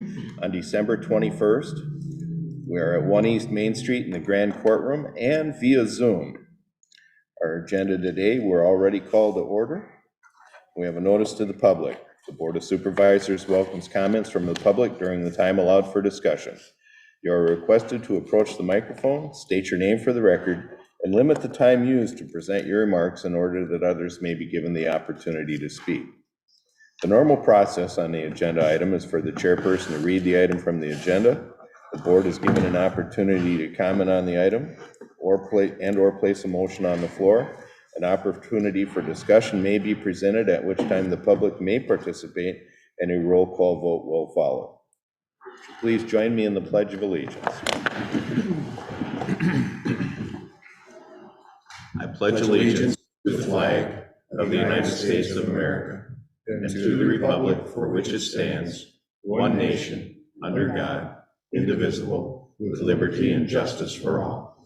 on December 21st. We are at 1 East Main Street in the Grand Courtroom and via Zoom. Our agenda today, we're already called to order. We have a notice to the public. The Board of Supervisors welcomes comments from the public during the time allowed for discussion. You are requested to approach the microphone, state your name for the record, and limit the time used to present your remarks in order that others may be given the opportunity to speak. The normal process on the agenda item is for the chairperson to read the item from the agenda. The board is given an opportunity to comment on the item or place a motion on the floor. An opportunity for discussion may be presented, at which time the public may participate and a roll call vote will follow. Please join me in the Pledge of Allegiance. I pledge allegiance to the flag of the United States of America and to the republic for which it stands, one nation, under God, indivisible, with liberty and justice for all.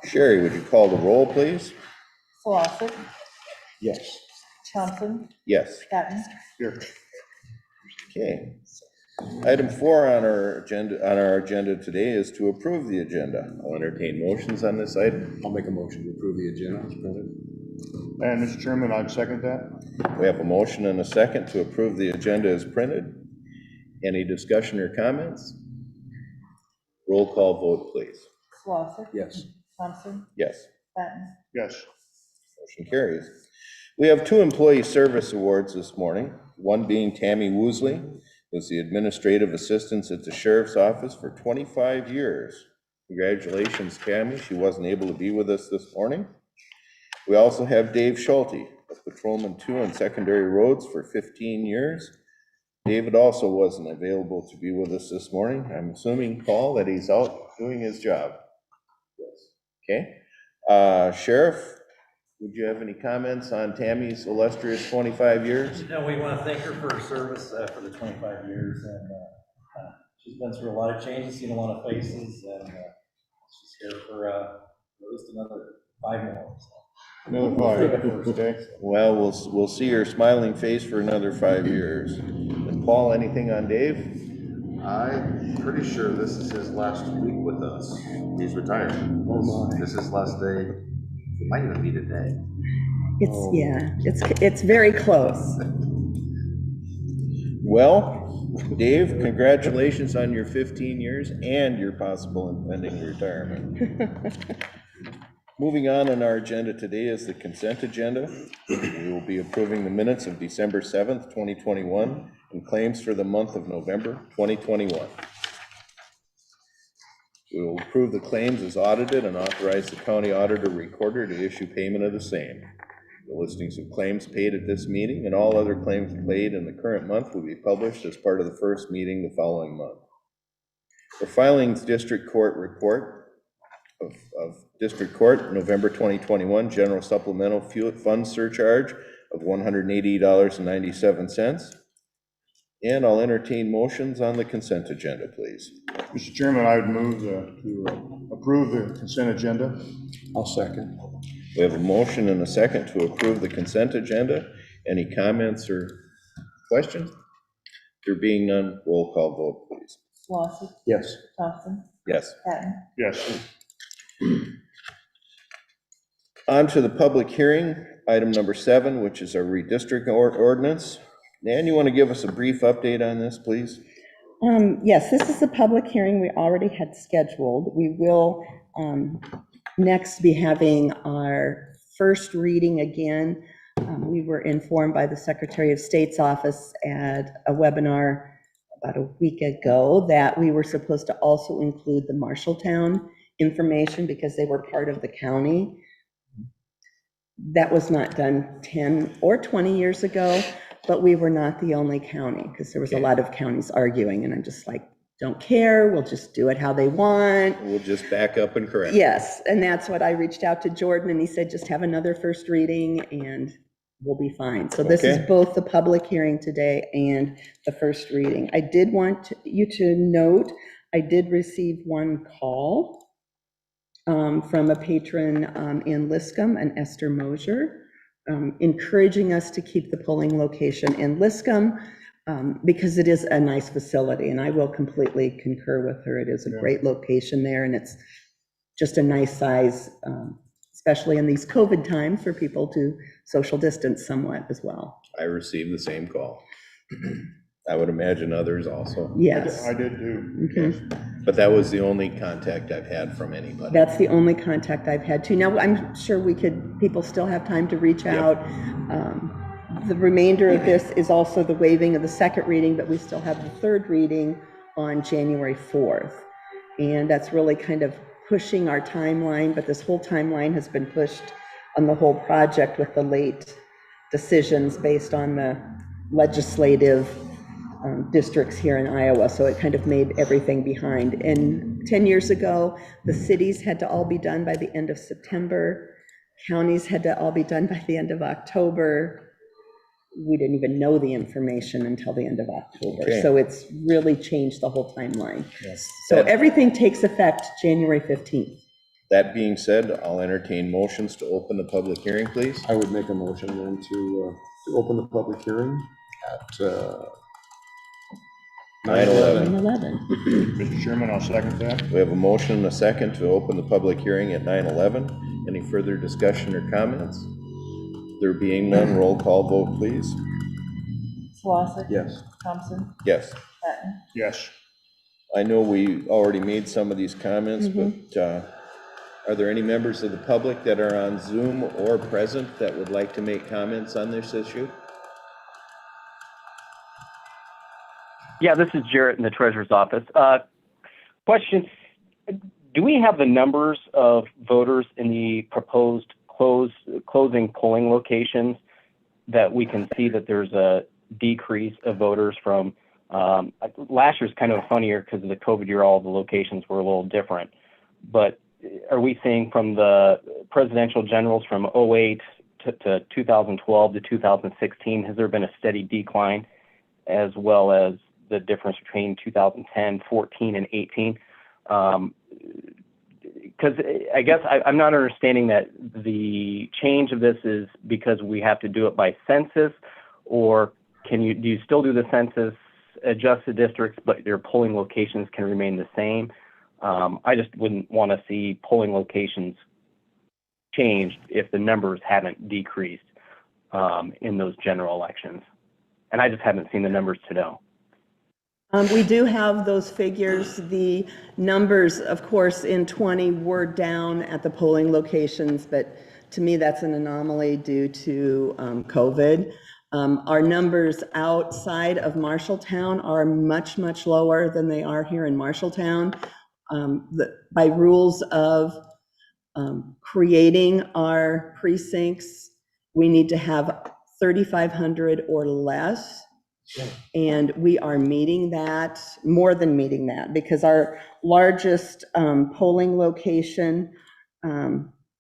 Sherry, would you call the roll, please? Slosson. Yes. Thompson. Yes. Patton. Here. Okay. Item 4 on our agenda today is to approve the agenda. I'll entertain motions on this item. I'll make a motion to approve the agenda as printed. And Mr. Chairman, I'd second that. We have a motion and a second to approve the agenda as printed. Any discussion or comments? Roll call vote, please. Slosson. Yes. Thompson. Yes. Patton. Yes. Motion carries. We have 2 employee service awards this morning, one being Tammy Woosley, who's the administrative assistant at the sheriff's office for 25 years. Congratulations, Tammy. She wasn't able to be with us this morning. We also have Dave Schulte, a patrolman 2 on secondary roads for 15 years. David also wasn't available to be with us this morning. I'm assuming, Paul, that he's out doing his job. Yes. Okay. Sheriff, would you have any comments on Tammy's illustrious 25 years? No, we want to thank her for her service for the 25 years, and she's been through a lot of changes, seen a lot of faces, and she's here for at least another 5 more. So. Another 5. Well, we'll see her smiling face for another 5 years. And Paul, anything on Dave? I'm pretty sure this is his last week with us. He's retired. Oh my. This is his last day. It might even be today. It's very close. Well, Dave, congratulations on your 15 years and your possible impending retirement. Moving on our agenda today is the consent agenda. We will be approving the minutes of December 7th, 2021, and claims for the month of November 2021. We will approve the claims as audited and authorize the county auditor recorder to issue payment of the same. The listings of claims paid at this meeting and all other claims paid in the current month will be published as part of the first meeting the following month. For filings, District Court report of District Court, November 2021, general supplemental fund surcharge of $180.97. And I'll entertain motions on the consent agenda, please. Mr. Chairman, I would move to approve the consent agenda. I'll second. We have a motion and a second to approve the consent agenda. Any comments or questions? There being none, roll call vote, please. Slosson. Yes. Thompson. Yes. Patton. Yes. On to the public hearing, item number 7, which is our redistricting ordinance. Nan, you want to give us a brief update on this, please? Yes, this is a public hearing we already had scheduled. We will next be having our first reading again. We were informed by the Secretary of State's office at a webinar about a week ago that we were supposed to also include the Marshalltown information because they were part of the county. That was not done 10 or 20 years ago, but we were not the only county because there was a lot of counties arguing, and I'm just like, don't care, we'll just do it how they want. We'll just back up and correct. Yes, and that's what I reached out to Jordan, and he said, just have another first reading and we'll be fine. So this is both the public hearing today and the first reading. I did want you to note, I did receive one call from a patron in Liscum, an Esther Mosier, encouraging us to keep the polling location in Liscum because it is a nice facility, and I will completely concur with her. It is a great location there, and it's just a nice size, especially in these COVID times, for people to social distance somewhat as well. I received the same call. I would imagine others also. Yes. I did too. Mhm. But that was the only contact I've had from anybody. That's the only contact I've had too. Now, I'm sure people still have time to reach out. The remainder of this is also the waiving of the second reading, but we still have the third reading on January 4th. And that's really kind of pushing our timeline, but this whole timeline has been pushed on the whole project with the late decisions based on the legislative districts here in Iowa, so it kind of made everything behind. And 10 years ago, the cities had to all be done by the end of September. Counties had to all be done by the end of October. We didn't even know the information until the end of October. Okay. So it's really changed the whole timeline. Yes. So everything takes effect January 15th. That being said, I'll entertain motions to open the public hearing, please. I would make a motion then to open the public hearing at 9:11. 9/11. Mr. Chairman, I'll second that. We have a motion and a second to open the public hearing at 9:11. Any further discussion or comments? There being none, roll call vote, please. Slosson. Yes. Thompson. Yes. Patton. Yes. I know we already made some of these comments, but are there any members of the public that are on Zoom or present that would like to make comments on this issue? Yeah, this is Jarrett in the Treasurer's Office. Question, do we have the numbers of voters in the proposed closing polling locations that we can see that there's a decrease of voters from, last year's kind of funnier because of the COVID year, all the locations were a little different. But are we seeing from the presidential generals from 08 to 2012 to 2016, has there been a steady decline, as well as the difference between 2010, 14, and 18? Because I guess I'm not understanding that the change of this is because we have to do it by census, or do you still do the census, adjust the districts, but your polling locations can remain the same? I just wouldn't want to see polling locations changed if the numbers haven't decreased in those general elections. And I just haven't seen the numbers to know. We do have those figures. The numbers, of course, in 20 were down at the polling locations, but to me, that's an anomaly due to COVID. Our numbers outside of Marshalltown are much, much lower than they are here in Marshalltown. By rules of creating our precincts, we need to have 3,500 or less. And we are meeting that, more than meeting that, because our largest polling location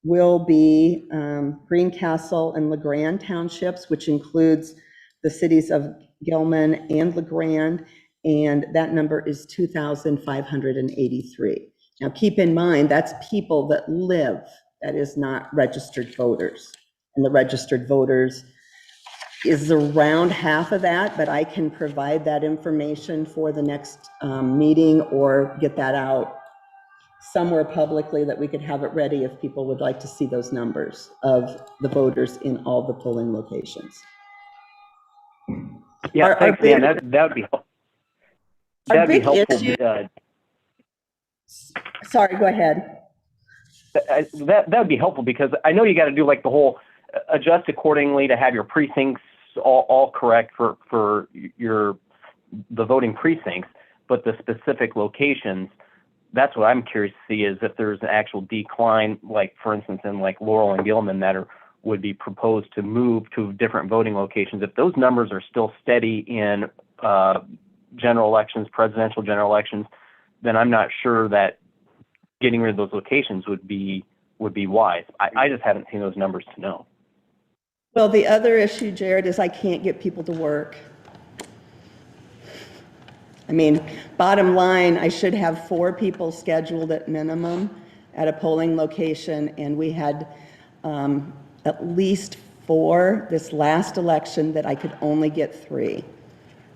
will be Greencastle and LeGrand townships, which includes the cities of Gilman and LeGrand, and that number is 2,583. Now, keep in mind, that's people that live, that is not registered voters. And the registered voters is around half of that, but I can provide that information for the next meeting or get that out somewhere publicly that we could have it ready if people would like to see those numbers of the voters in all the polling locations. Yeah, thanks, Dan. That would be helpful. That'd be helpful. Sorry, go ahead. That would be helpful because I know you got to do like the whole adjust accordingly to have your precincts all correct for the voting precincts, but the specific locations, that's what I'm curious to see is if there's an actual decline, like for instance in like Laurel and Gilman that would be proposed to move to different voting locations. If those numbers are still steady in general elections, presidential general elections, then I'm not sure that getting rid of those locations would be wise. I just haven't seen those numbers to know. Well, the other issue, Jared, is I can't get people to work. I mean, bottom line, I should have 4 people scheduled at minimum, at a polling location, and we had at least 4 this last election that I could only get 3.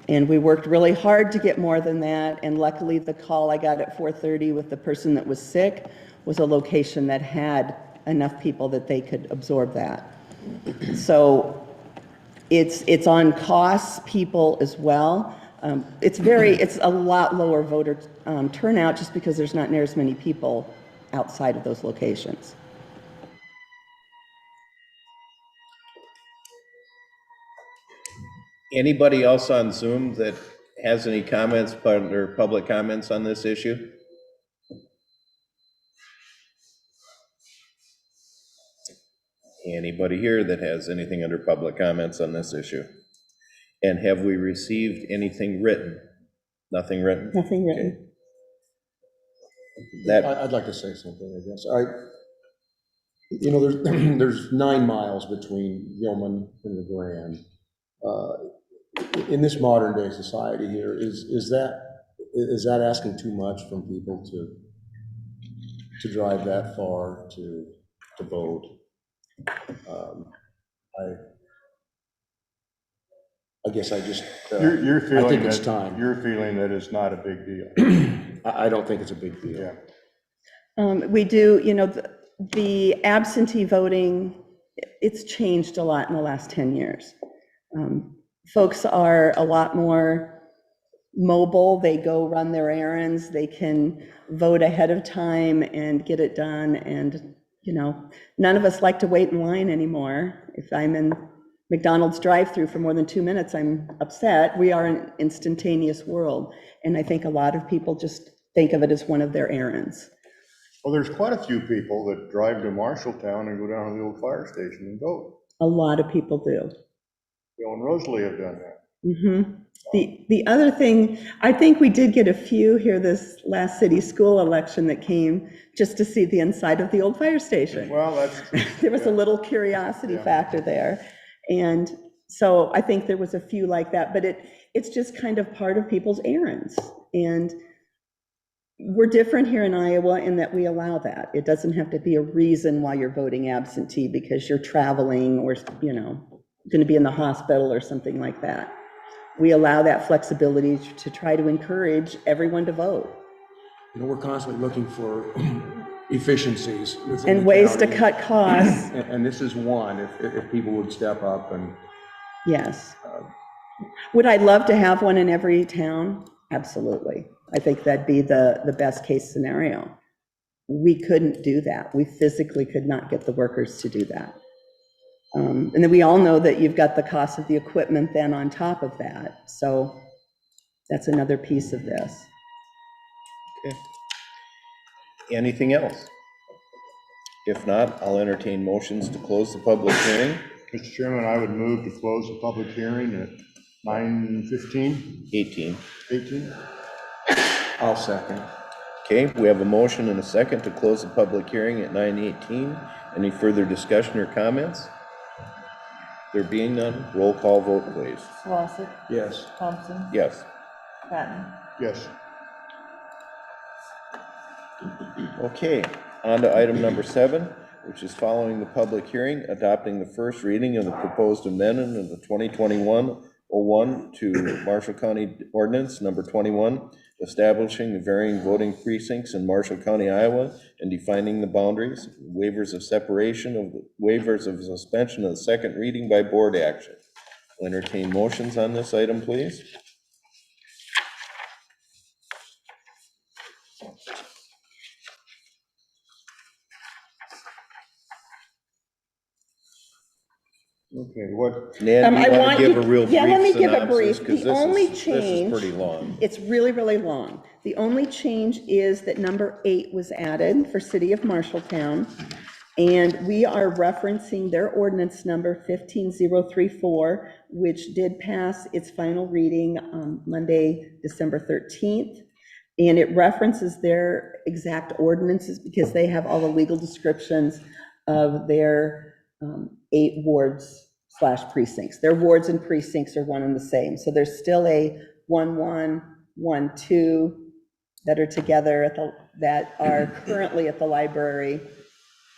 And we worked really hard to get more than that, and luckily the call I got at 4:30 with the person that was sick was a location that had enough people that they could absorb that. So it's on costs, people as well. It's a lot lower voter turnout just because there's not near as many people outside of those locations. Anybody else on Zoom that has any comments or public comments on this issue? Anybody here that has anything under public comments on this issue? And have we received anything written? Nothing written? Nothing written. That, I'd like to say something, I guess. There's 9 miles between Gilman and the Grand. In this modern day society here, is that asking too much from people to drive that far to vote? I guess I just You're feeling I think it's that, time. You're feeling that it's not a big deal. I don't think it's a big deal. Yeah. We do, the absentee voting, it's changed a lot in the last 10 years. Folks are a lot more mobile. They go run their errands. They can vote ahead of time and get it done. And, none of us like to wait in line anymore. If I'm in McDonald's drive-through for more than 2 minutes, I'm upset. We are an instantaneous world. And I think a lot of people just think of it as one of their errands. Well, there's quite a few people that drive to Marshalltown and go down to the old fire station and vote. A lot of people do. Bill and Rosalie have done that. Mm-hmm. The other thing, I think we did get a few here this last city school election that came just to see the inside of the old fire station. Well, that's There was a little curiosity factor there. And so I think there was a few like that, but it's just kind of part of people's errands. And we're different here in Iowa in that we allow that. It doesn't have to be a reason why you're voting absentee because you're traveling or, going to be in the hospital or something like that. We allow that flexibility to try to encourage everyone to vote. We're constantly looking for efficiencies within And the ways to county. cut costs. And this is one, if people would step up and. Yes. Would I love to have one in every town? Absolutely. I think that'd be the best case scenario. We couldn't do that. We physically could not get the workers to do that. And then we all know that you've got the cost of the equipment then on top of that. So that's another piece of this. okay. Anything else? If not, I'll entertain motions to close the public hearing. Mr. Chairman, I would move to close the public hearing at 9:15, 18. I'll second. Okay, we have a motion and a second to close the public hearing at 9:18. Any further discussion or comments? There being none, roll call vote, please. Slosik, Yes. Thompson, Yes. Patton. yes. Okay, on to item number 7, which is following the public hearing, adopting the first reading of the proposed amendment of the 2021-01 to Marshall County Ordinance number 21, establishing the varying voting precincts in Marshall County, Iowa, and defining the boundaries, waivers of suspension of the second reading by board action. I'll entertain motions on this item, please. Okay, what, Nan, do I you want want to give you- a real brief yeah, let me give it brief. synopsis? 'Cause The only this is change- pretty long. It's really, really long. The only change is that number 8 was added for City of Marshalltown. And we are referencing their ordinance number 15034, which did pass its final reading on Monday, December 13th. And it references their exact ordinances because they have all the legal descriptions of their 8 wards/precincts. Their wards and precincts are one and the same. So there's still a 1-1, 1-2, that are together that are currently at the library,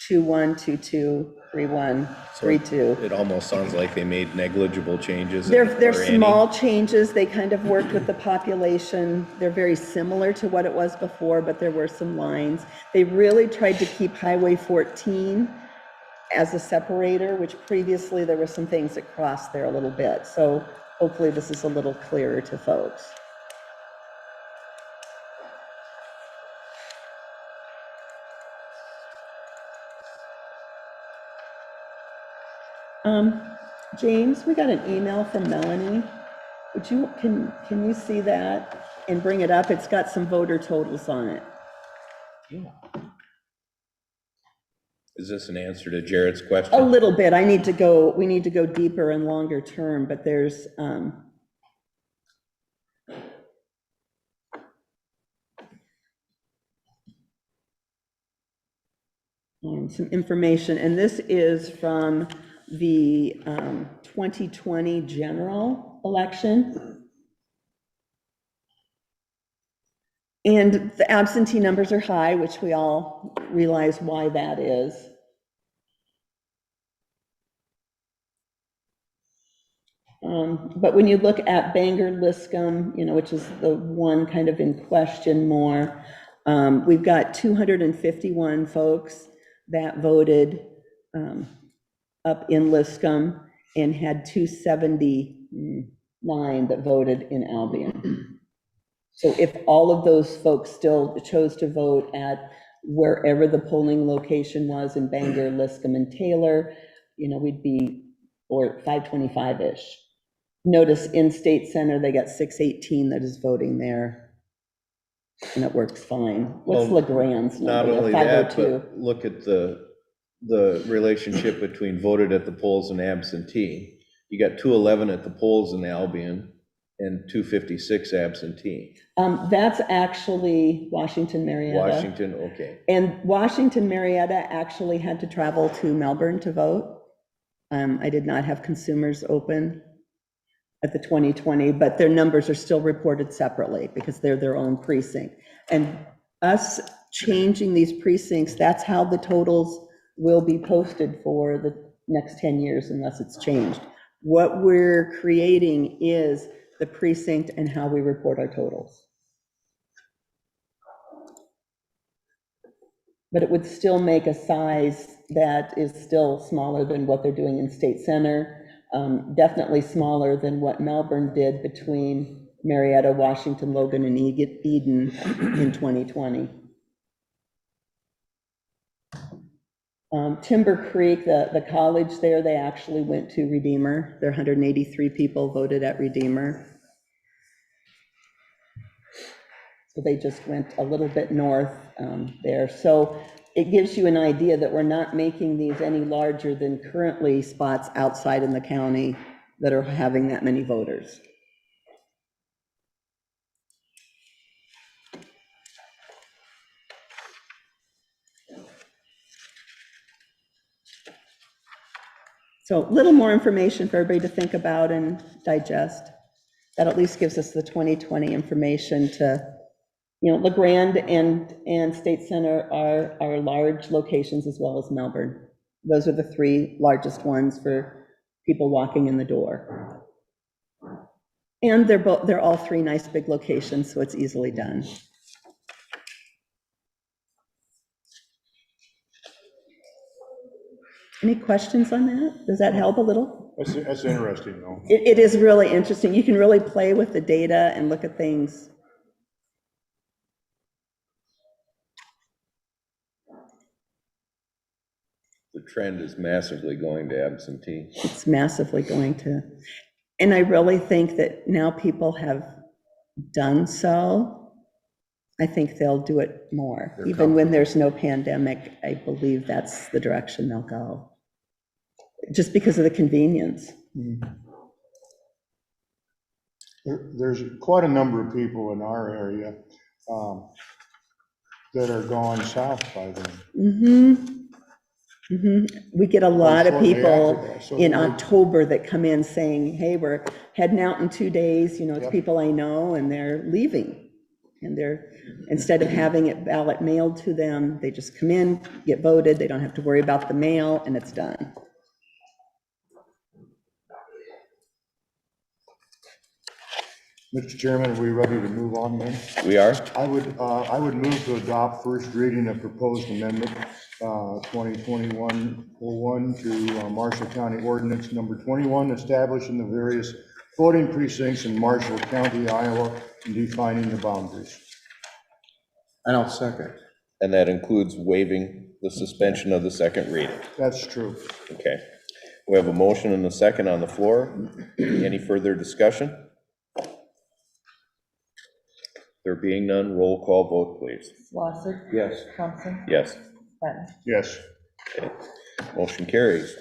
21223132. It almost sounds like they made negligible changes. They're or any. small changes. They kind of worked with the population. They're very similar to what it was before, but there were some lines. They really tried to keep Highway 14 as a separator, which previously there were some things that crossed there a little bit. So hopefully this is a little clearer to folks. James, we got an email from Melanie. Can you see that and bring it up? It's got some voter totals on it. Is this an answer to Jarrett's question? A little bit. we need to go deeper and longer term, but there's, some information, and this is from the 2020 general election. And the absentee numbers are high, which we all realize why that is. But when you look at Bangor, Liscum, which is the one kind of in question more, we've got 251 folks that voted up in Liscum and had 279 that voted in Albion. So if all of those folks still chose to vote at wherever the polling location was in Bangor, Liscum, and Taylor, we'd be, or 525-ish. Notice in State Center, they got 618 that is voting there, and it works fine. What's LeGrand's number? Not only that, 502. but look at the relationship between voted at the polls and absentee. You got 211 at the polls in Albion and 256 absentee. That's actually Washington, Marietta. Washington, okay. And Washington, Marietta actually had to travel to Melbourne to vote. I did not have consumers open at the 2020, but their numbers are still reported separately because they're their own precinct. And us changing these precincts, that's how the totals will be posted for the next 10 years unless it's changed. What we're creating is the precinct and how we report our totals. But it would still make a size that is still smaller than what they're doing in State Center. Definitely smaller than what Melbourne did between Marietta, Washington, Logan, and Eden in 2020. Timber Creek, the college there, they actually went to Redeemer. There 183 people voted at Redeemer. So they just went a little bit north there. So it gives you an idea that we're not making these any larger than currently spots outside in the county that are having that many voters. So a little more information for everybody to think about and digest. That at least gives us the 2020 information to, LeGrand and State Center are large locations as well as Melbourne. Those are the three largest ones for people walking in the door. And they're all three nice big locations, so it's easily done. Any questions on that? Does that help a little? That's interesting, though. It is really interesting. You can really play with the data and look at things. The trend is massively going to absentee. It's massively going to. And I really think that now people have done so. I think they'll do it more. Even when there's no pandemic, I believe that's the direction they'll go. Just because of the convenience. There's quite a number of people in our area that are going south by then. We get a lot of people in So October that come in saying, hey, we're heading out in 2 days. It's people I know and they're leaving. And they're, instead of having it ballot mailed to them, they just come in, get voted, they don't have to worry about the mail, and it's done. Mr. Chairman, are we ready to move on then? We are? I would move to adopt first reading of proposed amendment 2021-01 to Marshall County Ordinance Number 21, establishing the various voting precincts in Marshall County, Iowa, and defining the boundaries. And I'll second. And that includes waiving the suspension of the second reading. That's true. Okay. We have a motion and a second on the floor. Any further discussion? There being none, roll call vote, please. Lossard. Yes. Thompson. Yes. Patton. Yes. Okay. Motion carries.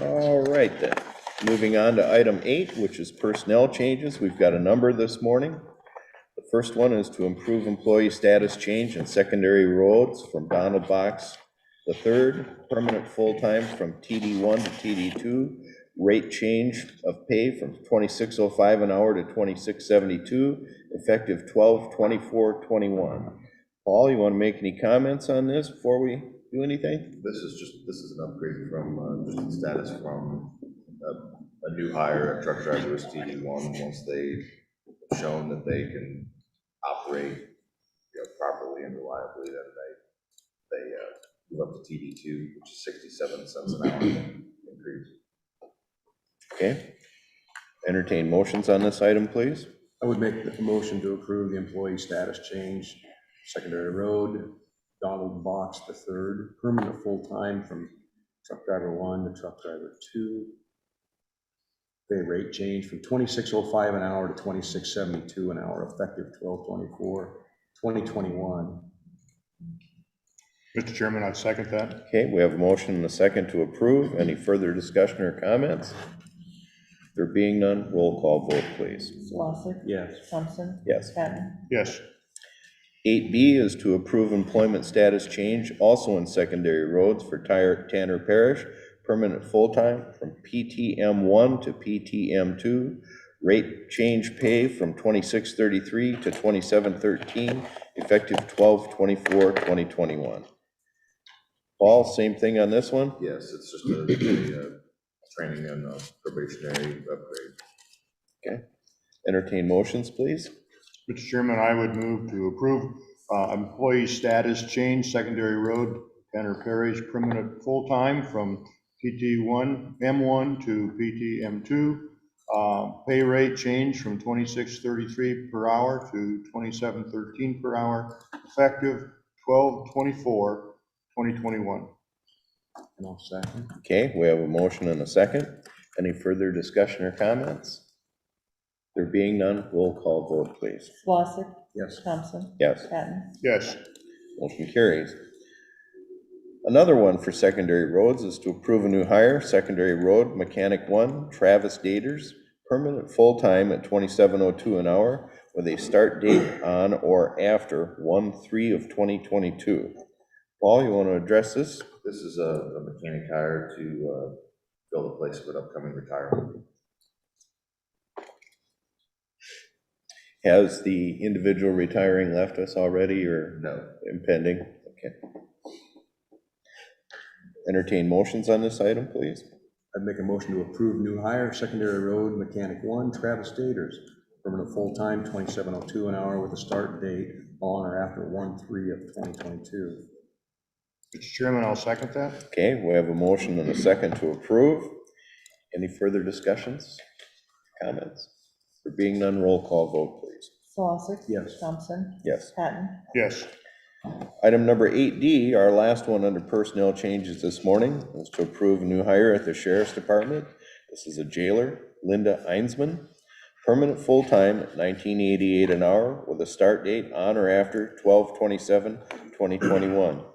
All right then. Moving on to item 8, which is personnel changes. We've got a number this morning. The first one is to improve employee status change in secondary roads from Donald Box III, permanent full-time from TD1 to TD2, rate change of pay from $26.05 an hour to $26.72, effective 12/24/21. Paul, you want to make any comments on this before we do anything? This is an upgrade from, just the status from a new hire, a truck driver is TD1, once they've shown that they can operate, properly and reliably, then they move up to TD2, which is 67 cents an hour increase. Okay. Entertain motions on this item, please. I would make the motion to approve the employee status change, secondary road, Donald Box III, permanent full-time from truck driver 1 to truck driver 2. Pay rate change from $26.05 an hour to $26.72 an hour, effective 12/24/2021. Mr. Chairman, I'd second that. Okay, we have a motion and a second to approve. Any further discussion or comments? There being none, roll call vote, please. Lossard. Yes. Thompson. Yes. Patton. Yes. 8B is to approve employment status change also in secondary roads for Tanner Parish, permanent full-time from PTM1 to PTM2, rate change pay from $26.33 to $27.13, effective 12/24/2021. Paul, same thing on this one? Yes, it's just a training and a probationary upgrade. Okay. Entertain motions, please. Mr. Chairman, I would move to approve employee status change, secondary road, Tanner Parish, permanent full-time from PT1, M1 to PTM2. Pay rate change from $26.33 per hour to $27.13 per hour, effective 12/24/2021. And I'll second. Okay, we have a motion and a second. Any further discussion or comments? There being none, roll call vote, please. Lossard. Yes. Thompson. Yes. Patton. Yes. Motion carries. Another one for secondary roads is to approve a new hire, secondary road mechanic 1, Travis Daters, permanent full-time at $27.02 an hour with a start date on or after 1/3/2022. Paul, you want to address this? This is a mechanic hire to fill the place of an upcoming retirement. Has the individual retiring left us already or No. impending? Okay. Entertain motions on this item, please. I'd make a motion to approve new hire, secondary road, mechanic 1, Travis Daters, permanent full-time, $27.02 an hour with a start date on or after 1/3/2022. Mr. Chairman, I'll second that. Okay, we have a motion and a second to approve. Any further discussions, comments? There being none, roll call vote, please. Lossard. Yes. Thompson. Yes. Patton. Yes. Item number 8D, our last one under personnel changes this morning, is to approve a new hire at the Sheriff's Department. This is a jailer, Linda Einsman, permanent full-time at $19.88 an hour with a start date on or after 12/27/2021.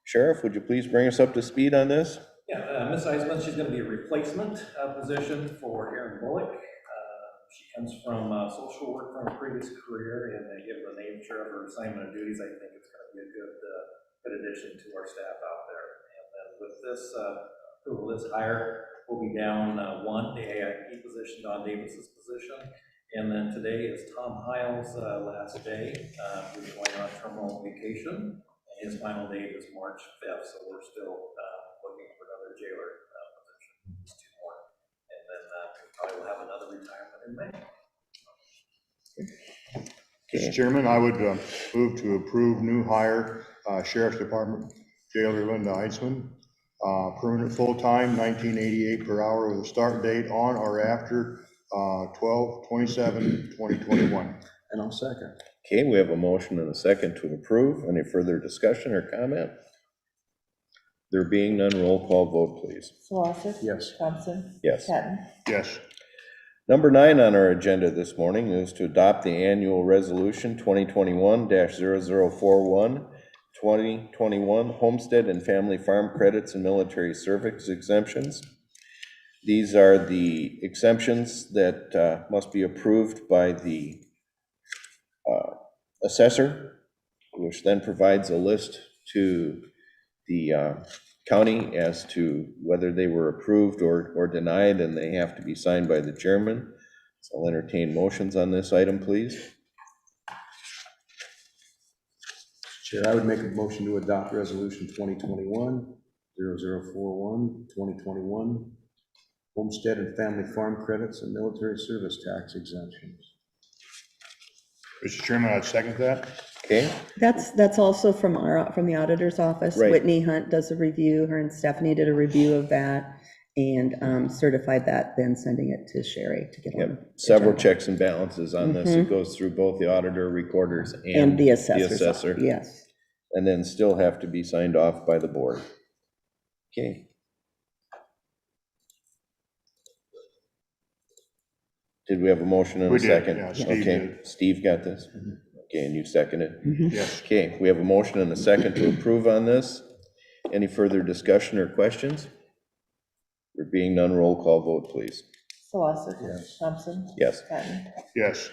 Sheriff, would you please bring us up to speed on this? Yeah, Ms. Eisman, she's going to be a replacement position for Aaron Bullock. She comes from social work from a previous career, and given the nature of her assignment and duties, I think it's going to be a good addition to our staff out there. And then with this approval, this hire, will be down one, the AIP position, Don Davis's position. And then today is Tom Hiles' last day. He's going on terminal vacation. And his final date is March 5th, so we're still looking for another jailer position. Just two more. And then we probably will have another retirement in May. Okay. Mr. Chairman, I would move to approve new hire, Sheriff's Department Jailer Linda Heitzman, permanent full-time, $19.88 per hour with a start date on or after 12/27/2021. And I'll second. Okay, we have a motion and a second to approve. Any further discussion or comment? There being none, roll call vote, please. Solosik. Yes. Thompson. Yes. Patton. Yes. Number 9 on our agenda this morning is to adopt the annual resolution 2021-0041, 2021 Homestead and Family Farm Credits and Military Service Exemptions. These are the exemptions that must be approved by the assessor, which then provides a list to the county as to whether they were approved or denied, and they have to be signed by the chairman. So I'll entertain motions on this item, please. Chair, I would make a motion to adopt resolution 2021-0041, 2021 Homestead and Family Farm Credits and Military Service Tax Exemptions. Mr. Chairman, I'd second that. Okay, That's also from the auditor's office. Right. Whitney Hunt does a review, her and Stephanie did a review of that and certified that, then sending it to Sherry to get on. yep, several checks and balances on this. It goes through both the auditor, recorders, And the assessor. assessor. Yes. And then still have to be signed off by the board. Okay. Did we have a motion and We a did, second? yeah, Steve Okay, did. Steve got this. Okay, and you seconded. Yes. Okay, we have a motion and a second to approve on this. Any further discussion or questions? There being none, roll call vote, please. Solosik. Yes. Thompson. Yes. Patton. Yes.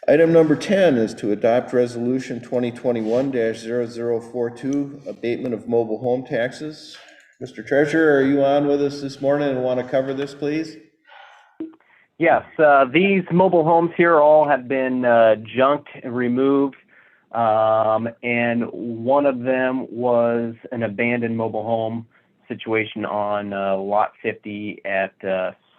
Item number 10 is to adopt resolution 2021-0042, abatement of mobile home taxes. Mr. Treasurer, are you on with us this morning and want to cover this, please? Yes, these mobile homes here all have been junked and removed, and one of them was an abandoned mobile home situation on Lot 50 at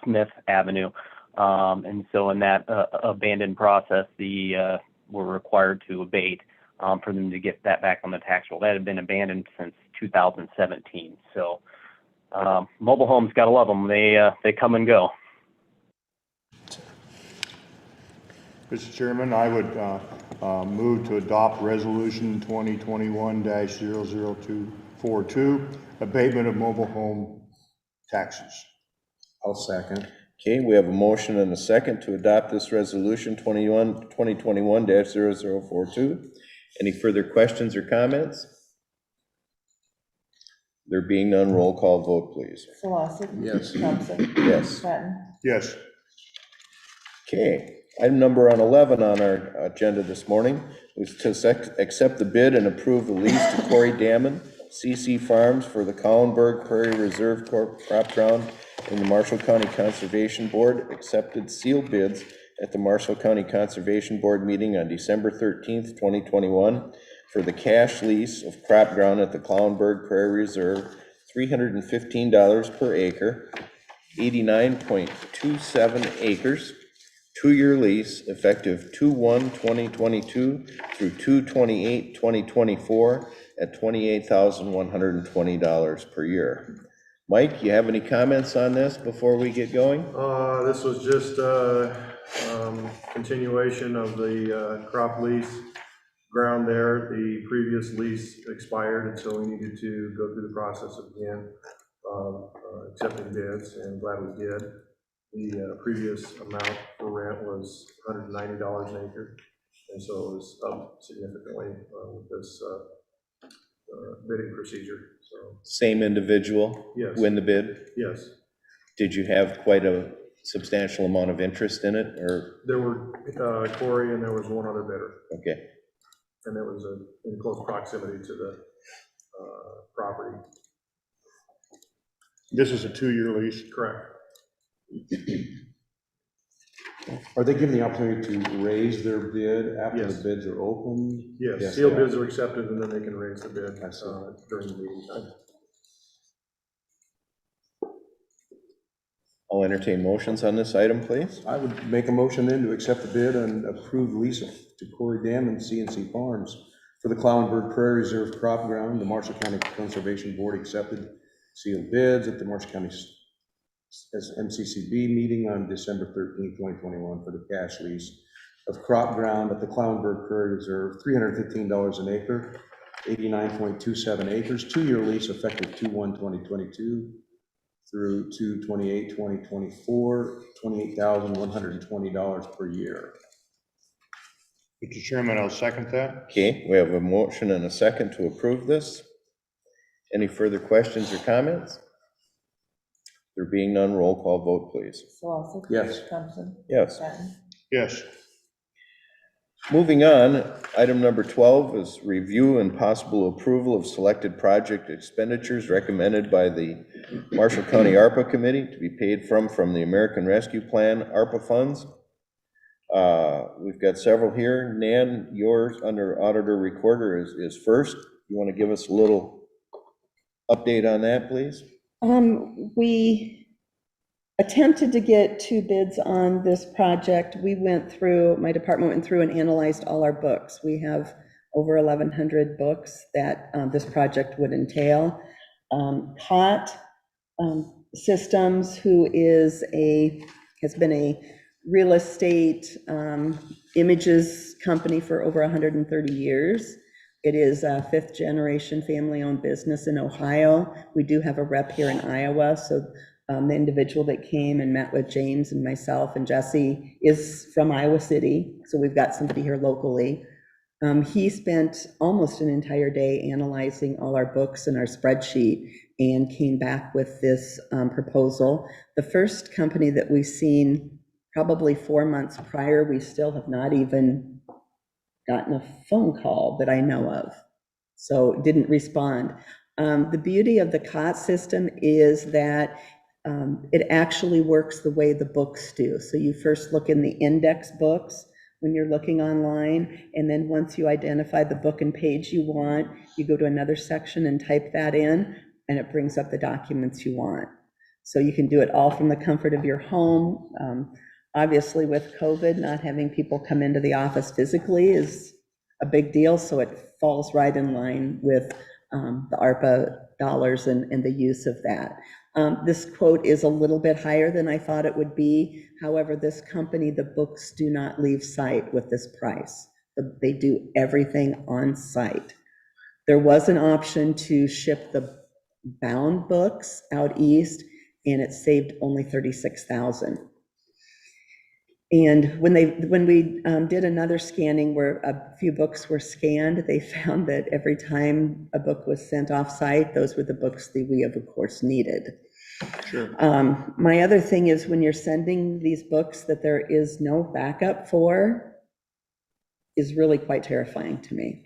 Smith Avenue. And so in that abandoned process, we're required to abate for them to get that back on the tax roll. That had been abandoned since 2017. So mobile homes, gotta love them. They come and go. Mr. Chairman, I would move to adopt resolution 2021-00242, abatement of mobile home taxes. I'll second. Okay, we have a motion and a second to adopt this resolution 2021-0042. Any further questions or comments? There being none, roll call vote, please. Solosik. Yes. Thompson. Yes. Patton. Yes. Okay, item number 11 on our agenda this morning is to accept the bid and approve the lease to Corey Damon, CC Farms for the Collenberg Prairie Reserve Crop Ground in the Marshall County Conservation Board. Accepted sealed bids at the Marshall County Conservation Board meeting on December 13th, 2021 for the cash lease of crop ground at the Collenberg Prairie Reserve, $315 per acre, 89.27 acres. 2-year lease effective 2/1/2022 through 2/28/2024 at $28,120 per year. Mike, you have any comments on this before we get going? This was just continuation of the crop lease ground there. The previous lease expired, and so we needed to go through the process again of accepting bids, and glad we did. The previous amount for rent was $190 an acre, and so it was up significantly with this bidding procedure. So Same individual? Yes. Win the bid? yes, Did you have quite a substantial amount of interest in it, or, there were Corey and there was one other bidder, okay, and it was in close proximity to the property. This is a 2-year lease? Correct. Are they given the opportunity to raise their bid after Yes. the bids are open? Yes, sealed they are. bids are accepted, and then they can raise the bid I see. during the meeting time. I'll entertain motions on this item, please. I would make a motion then to accept the bid and approve the lease to Corey Dam and CNC Farms for the Clownberg Prairie Reserve Crop Ground. The Marshall County Conservation Board accepted sealed bids at the Marshall County MCCB meeting on December 13, 2021 for the cash lease of crop ground at the Clownberg Prairie Reserve, $315 an acre, 89.27 acres, 2-year lease effective 2/1/2022 through 2/28/2024, $28,120 per year. Mr. Chairman, I'll second that. Okay, we have a motion and a second to approve this. Any further questions or comments? There being none, roll call vote, please. Solosik. Yes. Thompson. Yes. Patton. Yes. Moving on, item number 12 is review and possible approval of selected project expenditures recommended by the Marshall County ARPA Committee to be paid from the American Rescue Plan ARPA funds. We've got several here. Nan, yours under auditor recorder is first. You want to give us a little update on that, please? We attempted to get 2 bids on this project. My department went through and analyzed all our books. We have over 1,100 books that this project would entail. COT Systems, who has been a real estate images company for over 130 years. It is a 5th-generation family-owned business in Ohio. We do have a rep here in Iowa, so the individual that came and met with James and myself and Jesse is from Iowa City, so we've got somebody here locally. He spent almost an entire day analyzing all our books and our spreadsheet and came back with this proposal. The first company that we've seen probably 4 months prior, we still have not even gotten a phone call that I know of, so didn't respond. The beauty of the COT system is that it actually works the way the books do. So you first look in the index books when you're looking online, and then once you identify the book and page you want, you go to another section and type that in, and it brings up the documents you want. So you can do it all from the comfort of your home. Obviously, with COVID, not having people come into the office physically is a big deal, so it falls right in line with the ARPA dollars and the use of that. This quote is a little bit higher than I thought it would be. However, this company, the books do not leave site with this price. They do everything on site. There was an option to ship the bound books out east, and it saved only $36,000. And when we did another scanning where a few books were scanned, they found that every time a book was sent off-site, those were the books that we, of course, needed. Sure. My other thing is when you're sending these books that there is no backup for is really quite terrifying to me.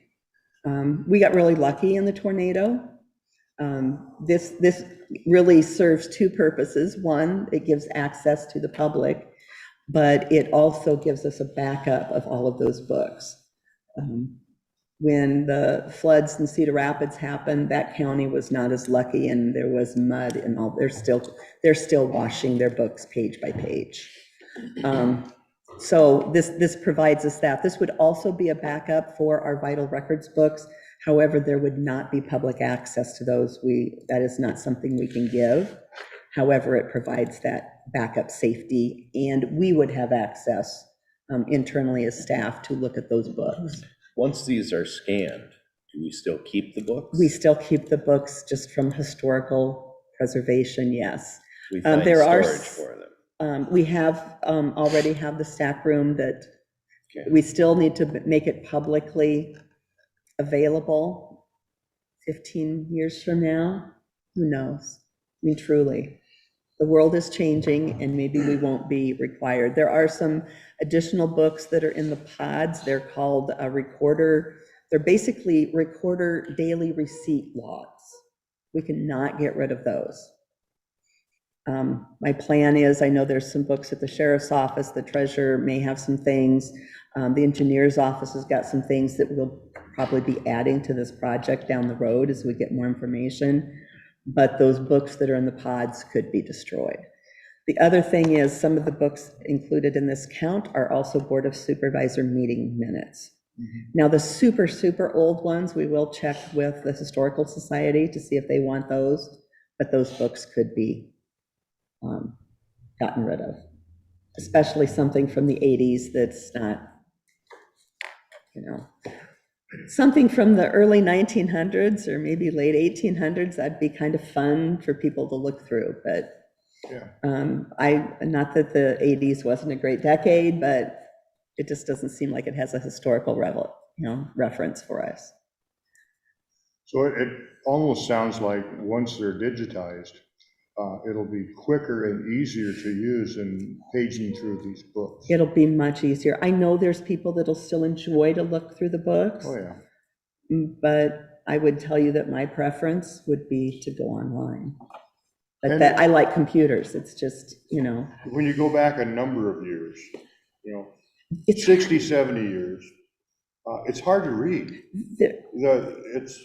We got really lucky in the tornado. This really serves 2 purposes. One, it gives access to the public, but it also gives us a backup of all of those books. When the floods in Cedar Rapids happened, that county was not as lucky, and there was mud and all. They're still washing their books page by page. So this provides us that. This would also be a backup for our vital records books. However, there would not be public access to those. That is not something we can give. However, it provides that backup safety, and we would have access internally as staff to look at those books. Once these are scanned, do we still keep the books? We still keep the books just from historical preservation, yes. We find there are storage for them. We have already have the stack room that Okay. we still need to make it publicly available 15 years from now. Who knows? I mean, truly, the world is changing and maybe we won't be required. There are some additional books that are in the pods. They're called a recorder. They're basically recorder daily receipt logs. We cannot get rid of those. My plan is, I know there's some books at the sheriff's office, the treasurer may have some things, the engineer's office has got some things that we'll probably be adding to this project down the road as we get more information, but those books that are in the pods could be destroyed. The other thing is, some of the books included in this count are also Board of Supervisor meeting minutes. Now, the super, super old ones, we will check with the Historical Society to see if they want those, but those books could be gotten rid of, especially something from the 80s that's not, you know, something from the early 1900s or maybe late 1800s, that'd be kind of fun for people to look through, but not that the 80s wasn't a great decade, but it just doesn't seem like it has a historical reference for us. So it almost sounds like once they're digitized, it'll be quicker and easier to use in paging through these books. It'll be much easier. I know there's people that'll still enjoy to look through the books. Oh, yeah. But I would tell you that my preference would be to go online. But And- that, I like computers, it's just, When you go back a number of years, It's 60, 70 years, it's hard to read. It's,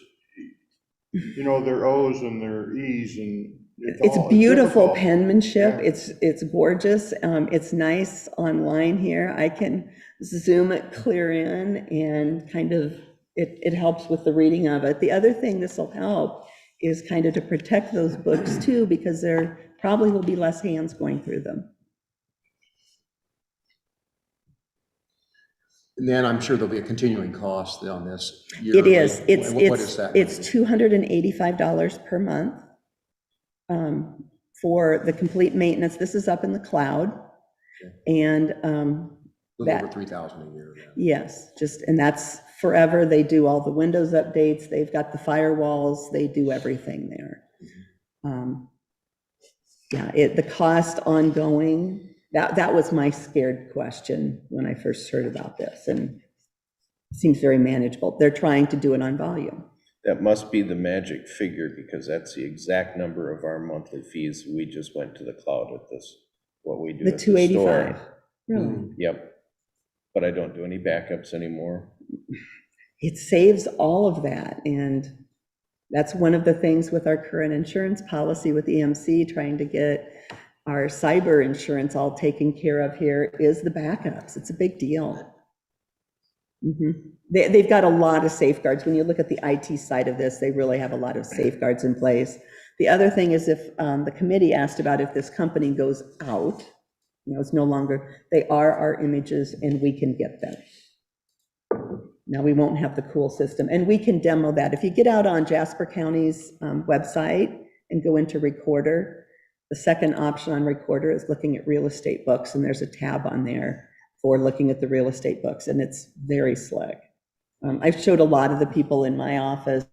their O's and their E's and It's all beautiful difficult. penmanship. Yeah. It's gorgeous. It's nice online here. I can zoom it clear in and kind of, it helps with the reading of it. The other thing this will help is kind of to protect those books too, because there probably will be less hands going through them. And then I'm sure there'll be a continuing cost on this. It is. What is that? It's $285 per month for the complete maintenance. This is up in the cloud. And A little that, over 3,000 a year. Yeah. yes, and that's forever. They do all the Windows updates. They've got the firewalls. They do everything there. The cost ongoing, that was my scared question when I first heard about this, and it seems very manageable. They're trying to do it on volume. That must be the magic figure, because that's the exact number of our monthly fees. We just went to the cloud at this, what we do The at the store. 285, really? Yep. But I don't do any backups anymore. It saves all of that, and that's one of the things with our current insurance policy with EMC, trying to get our cyber insurance all taken care of here, is the backups. It's a big deal. They've got a lot of safeguards. When you look at the IT side of this, they really have a lot of safeguards in place. The other thing is, if the committee asked about if this company goes out, it's no longer, they are our images and we can get them. Now, we won't have the cool system, and we can demo that. If you get out on Jasper County's website and go into Recorder, the second option on Recorder is looking at real estate books, and there's a tab on there for looking at the real estate books, and it's very slick. I've showed a lot of the people in my office,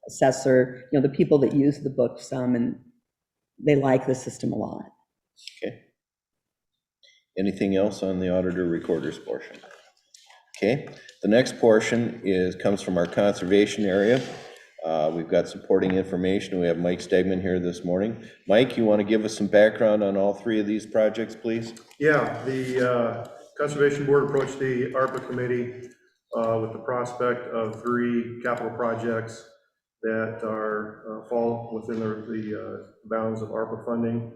assessor, the people that use the book some, and they like the system a lot. Okay. Anything else on the auditor recorders portion? Okay, the next portion comes from our conservation area. We've got supporting information. We have Mike Stegman here this morning. Mike, you want to give us some background on all three of these projects, please? Yeah, the Conservation Board approached the ARPA committee with the prospect of 3 capital projects that are fall within the bounds of ARPA funding,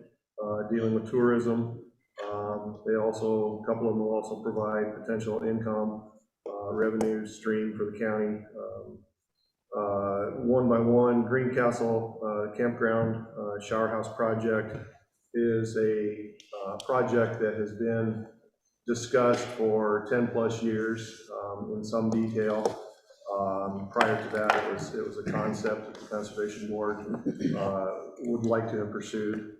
dealing with tourism. A couple of them will also provide potential income revenue stream for the county. One by one, Greencastle Campground Shower House project is a project that has been discussed for 10 plus years in some detail. Prior to that, it was a concept that the Conservation Board would like to have pursued.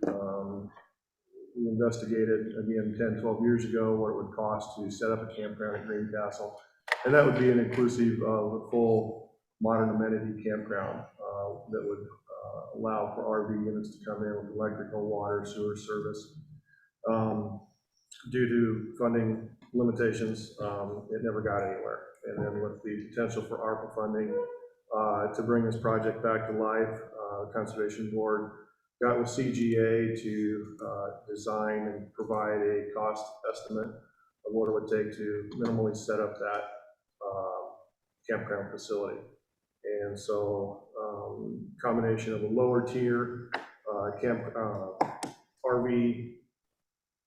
We investigated, again, 10, 12 years ago, what it would cost to set up a campground at Greencastle. And that would be an inclusive of a full modern amenity campground that would allow for RV units to come in with electrical, water, sewer service. Due to funding limitations, it never got anywhere. And then with the potential for ARPA funding to bring this project back to life, Conservation Board got with CGA to design and provide a cost estimate of what it would take to minimally set up that campground facility. And so combination of a lower tier RV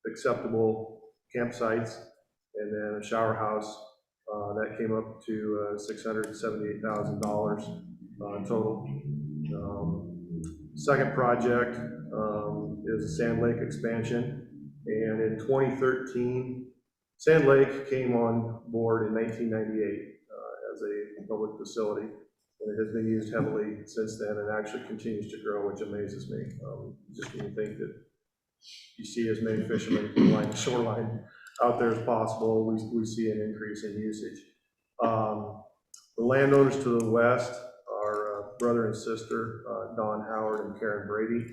acceptable campsites, and then a shower house that came up to $678,000 total. Second project is a Sand Lake expansion, and in 2013, Sand Lake came on board in 1998 as a public facility, and it has been used heavily since then and actually continues to grow, which amazes me. Just when you think that you see as many fishermen along the shoreline out there as possible, we see an increase in usage. The landowners to the west are brother and sister, Don Howard and Karen Brady,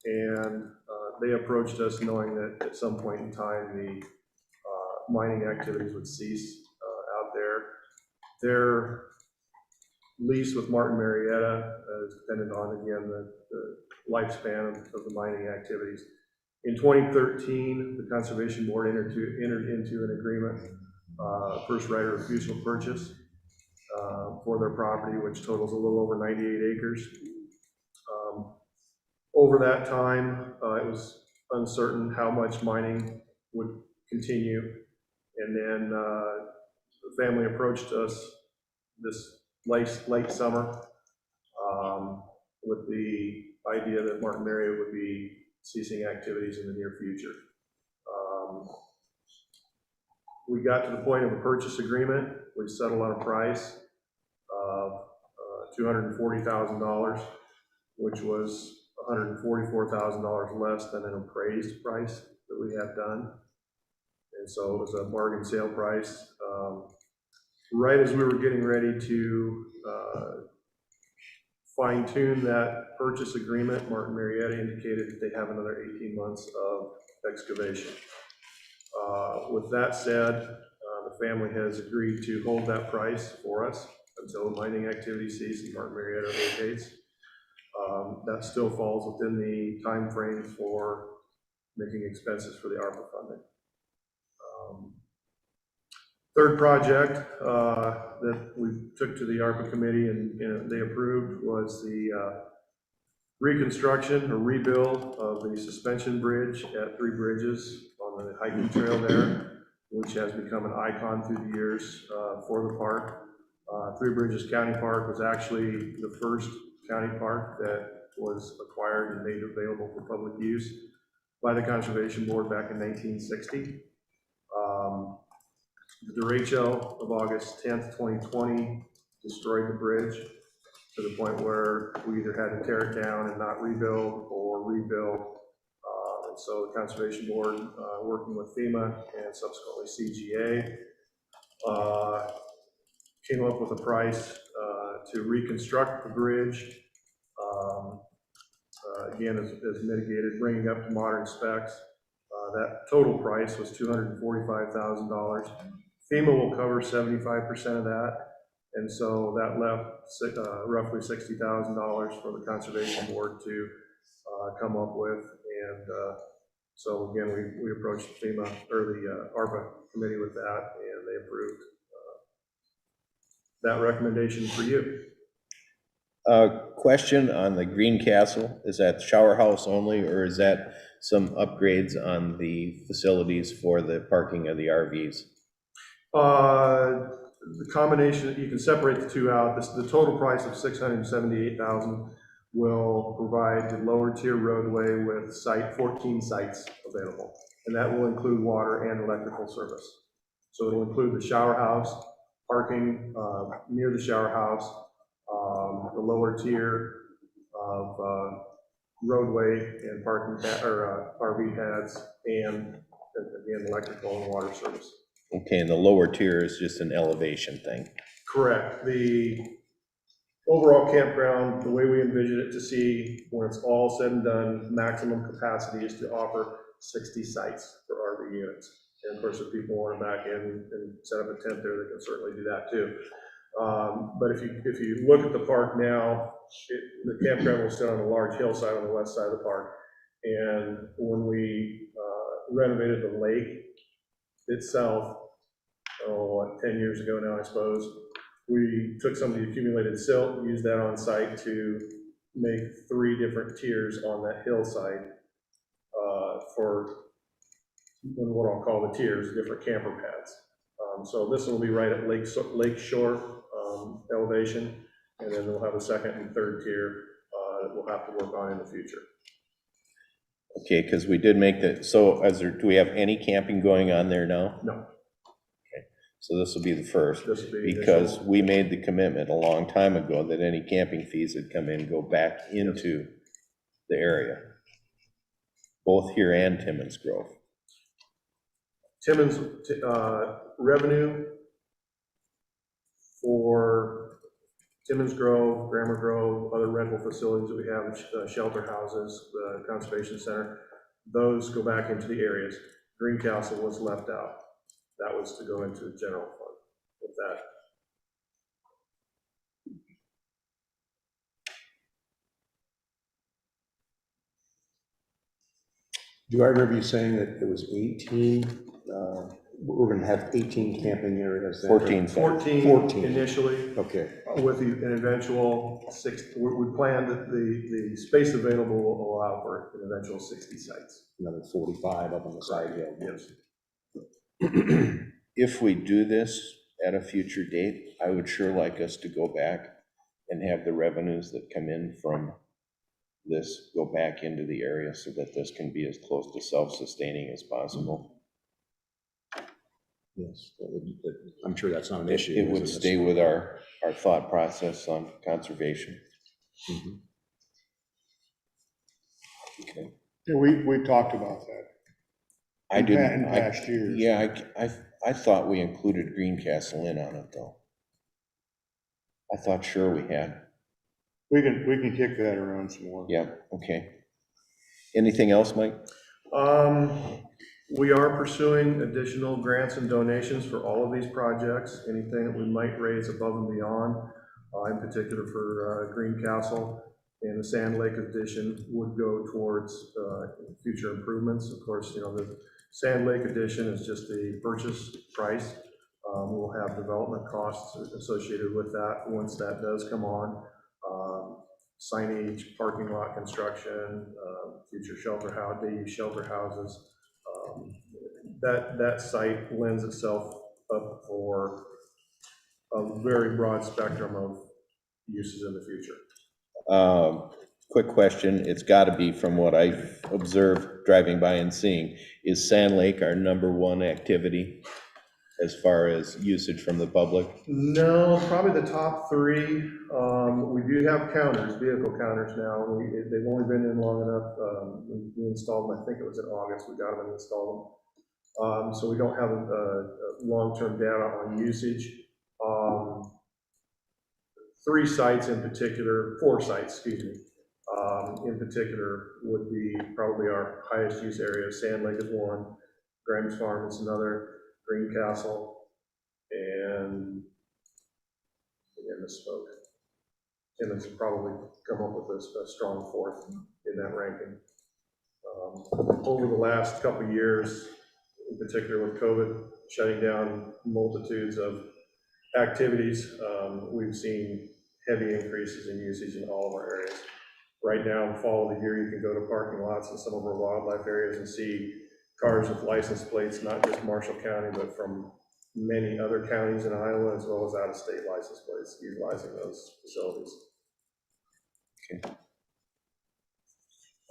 and they approached us knowing that at some point in time the mining activities would cease out there. Their lease with Martin Marietta is dependent on, again, the lifespan of the mining activities. In 2013, the Conservation Board entered into an agreement, first right of refusal purchase for their property, which totals a little over 98 acres. Over that time, it was uncertain how much mining would continue. And then the family approached us this late summer with the idea that Martin Marietta would be ceasing activities in the near future. We got to the point of a purchase agreement. We settled on a price of $240,000, which was $144,000 less than an appraised price that we had done. And so it was a bargain sale price. Right as we were getting ready to fine tune that purchase agreement, Martin Marietta indicated that they have another 18 months of excavation. With that said, the family has agreed to hold that price for us until the mining activity ceases and Martin Marietta vacates. That still falls within the time frame for making expenses for the ARPA funding. Third project that we took to the ARPA committee and they approved was the reconstruction or rebuild of the suspension bridge at Three Bridges on the hiking trail there, which has become an icon through the years for the park. Three Bridges County Park was actually the first county park that was acquired and made available for public use by the Conservation Board back in 1960. The derecho of August 10th, 2020 destroyed the bridge to the point where we either had to tear it down and not rebuild or rebuild. And so the Conservation Board, working with FEMA and subsequently CGA, came up with a price to reconstruct the bridge. Again, as mitigated, bringing up to modern specs. That total price was $245,000. FEMA will cover 75% of that, and so that left roughly $60,000 for the Conservation Board to come up with. And so again, we approached the FEMA or the ARPA committee with that, and they approved that recommendation for you. Question on the Green Castle, is that shower house only, or is that some upgrades on the facilities for the parking of the RVs? The combination, you can separate the two out. The total price of $678,000 will provide the lower tier roadway with 14 sites available, and that will include water and electrical service. So it'll include the shower house, parking near the shower house, the lower tier of roadway and parking or RV pads, and again, electrical and water service. Okay, and the lower tier is just an elevation thing. Correct. The overall campground, the way we envision it to see when it's all said and done, maximum capacity is to offer 60 sites for RV units. And of course, if people want to back in and set up a tent there, they can certainly do that too. But if you look at the park now, the campground will sit on a large hillside on the west side of the park. And when we renovated the lake itself, 10 years ago now, I suppose, we took some of the accumulated silt, used that on site to make 3 different tiers on that hillside for what I'll call the tiers, different camper pads. So this will be right at lake shore elevation, and then we'll have a second and third tier that we'll have to work on in the future. Okay, because we did make that, so do we have any camping going on there now? No. Okay, so this will be the first, This will be because initial. we made the commitment a long time ago that any camping fees that come in go back into the area, both here and Timmins Grove. Timmins revenue for Timmins Grove, Grammar Grove, other rental facilities that we have, shelter houses, the conservation center, those go back into the areas. Greencastle was left out. That was to go into the general fund with that. Do I remember you saying that it was 18, we're gonna have 18 camping areas there? 14 sites. 14 initially, Okay, with an eventual 6, we plan that the space available will allow for an eventual 60 sites. another 45 up on the side hill. Yes. If we do this at a future date, I would sure like us to go back and have the revenues that come in from this go back into the area so that this can be as close to self-sustaining as possible. Yes, I'm sure that's not an issue. It would stay with our thought process on conservation. Mhm. Okay. Yeah, we talked about that. I didn't. In past years. Yeah, I thought we included Greencastle in on it, though. I thought sure we had. We can kick that around some more. Yeah, okay. Anything else, Mike? We are pursuing additional grants and donations for all of these projects, anything that we might raise above and beyond, in particular for Greencastle. And the Sand Lake addition would go towards future improvements. Of course, the Sand Lake addition is just the purchase price. We'll have development costs associated with that once that does come on. Signage, parking lot construction, future shelter house, day use shelter houses. That site lends itself up for a very broad spectrum of uses in the future. Quick question, it's gotta be from what I've observed driving by and seeing, is Sand Lake our #1 activity as far as usage from the public? No, probably the top 3. We do have counters, vehicle counters now. They've only been in long enough. We installed them, I think it was in August, we got them and installed them. So we don't have a long-term data on usage. 3 sites in particular, 4 sites, excuse me, in particular would be probably our highest use area. Sand Lake is one, Graham's Farm is another, Greencastle, and misspoke. Timmins will probably come up with a strong 4th in that ranking. Over the last couple of years, in particular with COVID shutting down multitudes of activities, we've seen heavy increases in usage in all of our areas. Right now, in the fall of the year, you can go to parking lots in some of our wildlife areas and see cars with license plates, not just Marshall County, but from many other counties in Iowa, as well as out-of-state license plates, utilizing those facilities. Okay.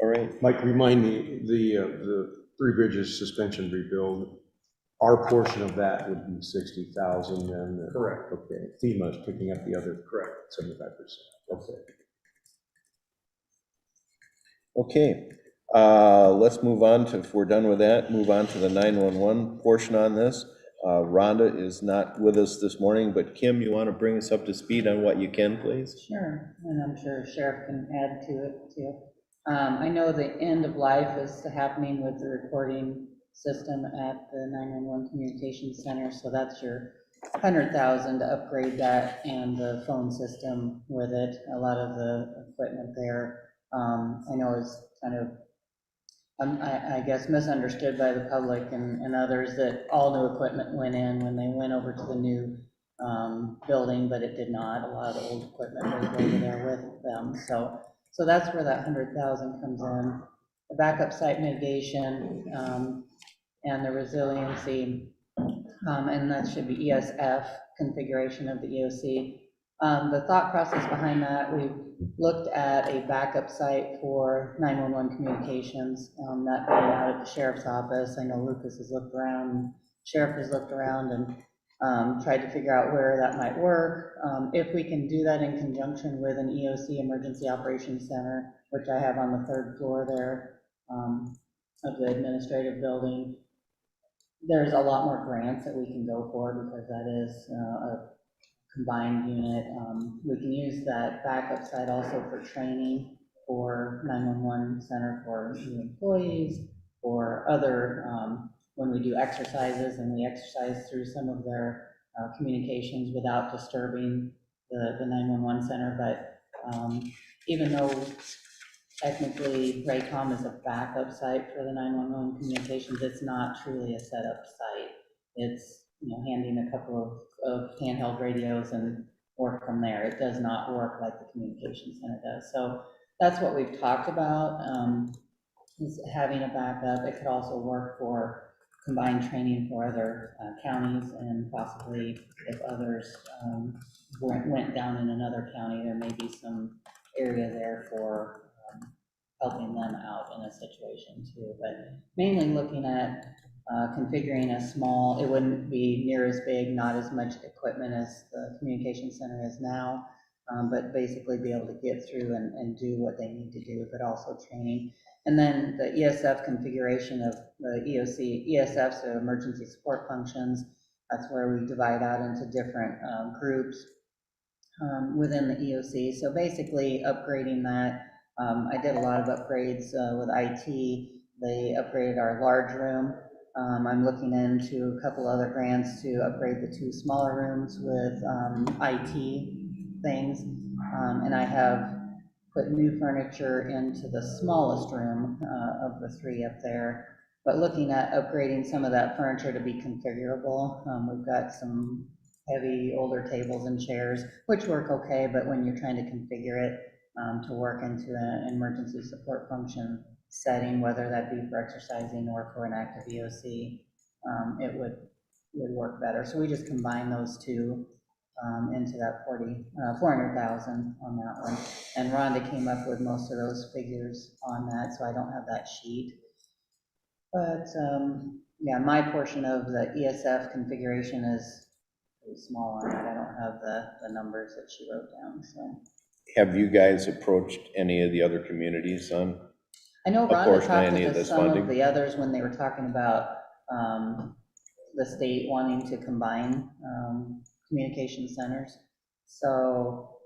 All right. Mike, remind me, the Three Bridges suspension rebuild, our portion of that would be 60,000 then? Correct. Okay, FEMA's picking up the other. Correct. 75%. Okay. Okay, let's move on to, if we're done with that, move on to the 911 portion on this. Rhonda is not with us this morning, but Kim, you want to bring us up to speed on what you can, please? Sure, and I'm sure Sheriff can add to it too. I know the end of life is happening with the recording system at the 911 Communication Center, so that's your 100,000 to upgrade that and the phone system with it, a lot of the equipment there. I know it's kind of, I guess, misunderstood by the public and others that all new equipment went in when they went over to the new building, but it did not. A lot of the old equipment was over there with them. So that's where that 100,000 comes in. The backup site mitigation and the resiliency, and that should be ESF configuration of the EOC. The thought process behind that, we looked at a backup site for 911 communications, that being out at the sheriff's office. I know Lucas has looked around, sheriff has looked around and tried to figure out where that might work. If we can do that in conjunction with an EOC, Emergency Operations Center, which I have on the 3rd floor there of the administrative building, there's a lot more grants that we can go for because that is a combined unit. We can use that backup site also for training for 911 center for new employees or other, when we do exercises and we exercise through some of their communications without disturbing the 911 center. But even though technically Raycom is a backup site for the 911 communications, it's not truly a setup site. It's, handing a couple of handheld radios and work from there. It does not work like the communication center does. So that's what we've talked about, is having a backup. It could also work for combined training for other counties, and possibly if others went down in another county, there may be some area there for helping them out in a situation too. But mainly looking at configuring a small, it wouldn't be near as big, not as much equipment as the communication center is now, but basically be able to get through and do what they need to do, but also training. And then the ESF configuration of the ESF, so emergency support functions, that's where we divide out into different groups within the EOC. So basically upgrading that. I did a lot of upgrades with IT. They upgraded our large room. I'm looking into a couple other grants to upgrade the 2 smaller rooms with IT things. And I have put new furniture into the smallest room of the 3 up there. But looking at upgrading some of that furniture to be configurable, we've got some heavy older tables and chairs, which work okay, but when you're trying to configure it to work into an emergency support function setting, whether that be for exercising or for an active EOC, it would work better. So we just combine those 2 into that 400,000 on that one. And Rhonda came up with most of those figures on that, so I don't have that sheet. But yeah, my portion of the ESF configuration is pretty small on that. I don't have the numbers that she wrote down, so. Have you guys approached any of the other communities on? I know A Rhonda portion of talked any of to this some funding? of the others when they were talking about the state wanting to combine communication centers. So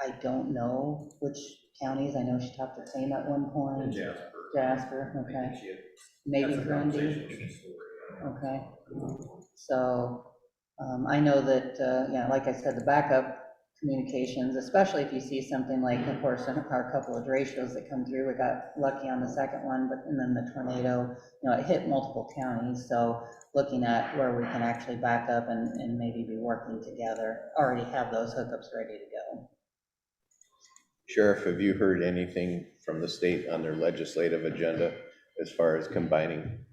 I don't know which counties. I know she talked to Tame at one point. Jasper, okay. Maybe Grundy. Okay. So I know that, yeah, like I said, the backup communications, especially if you see something like, of course, our couple of derechos that come through, we got lucky on the second one, but and then the tornado, it hit multiple counties. So looking at where we can actually back up and maybe be working together, already have those hookups ready to go. Sheriff, have you heard anything from the state on their legislative agenda as far as combining?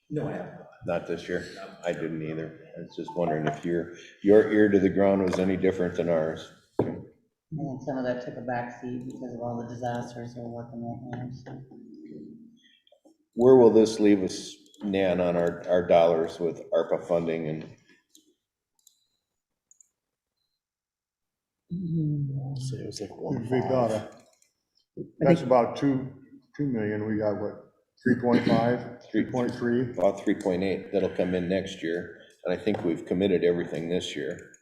No, I have not. Not this year? I didn't either. I was just wondering if your ear to the ground was any different than ours. And some of that took a back seat because of all the disasters they're working right now. So. Where will this leave us, Nan, on our dollars with ARPA funding and? Say it was like We got that's about 2 million. We got what, 3.5, 3.3? About 3.8, that'll come in next year, and I think we've committed everything this year.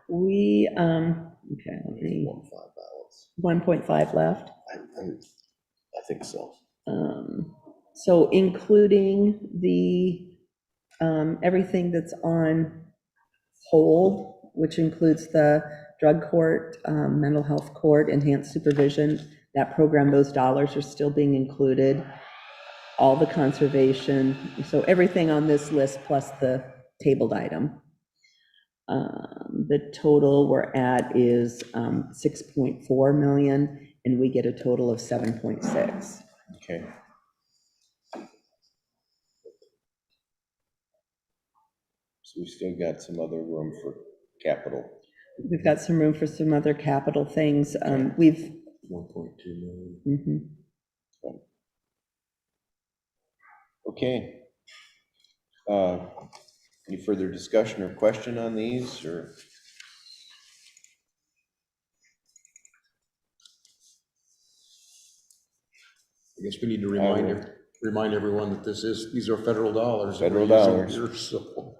We, okay, let me, 1.5 left. I think so. So including the everything that's on hold, which includes the drug court, mental health court, enhanced supervision, that program, those dollars are still being included. All the conservation, so everything on this list plus the tabled item. The total we're at is 6.4 million, and we get a total of 7.6. Okay. So we still got some other room for capital. We've got some room for some other capital things. We've 1.2 million. mhm. Okay. Any further discussion or question on these, or? I guess we need to remind everyone that these are federal dollars. that Federal we're using dollars. here, so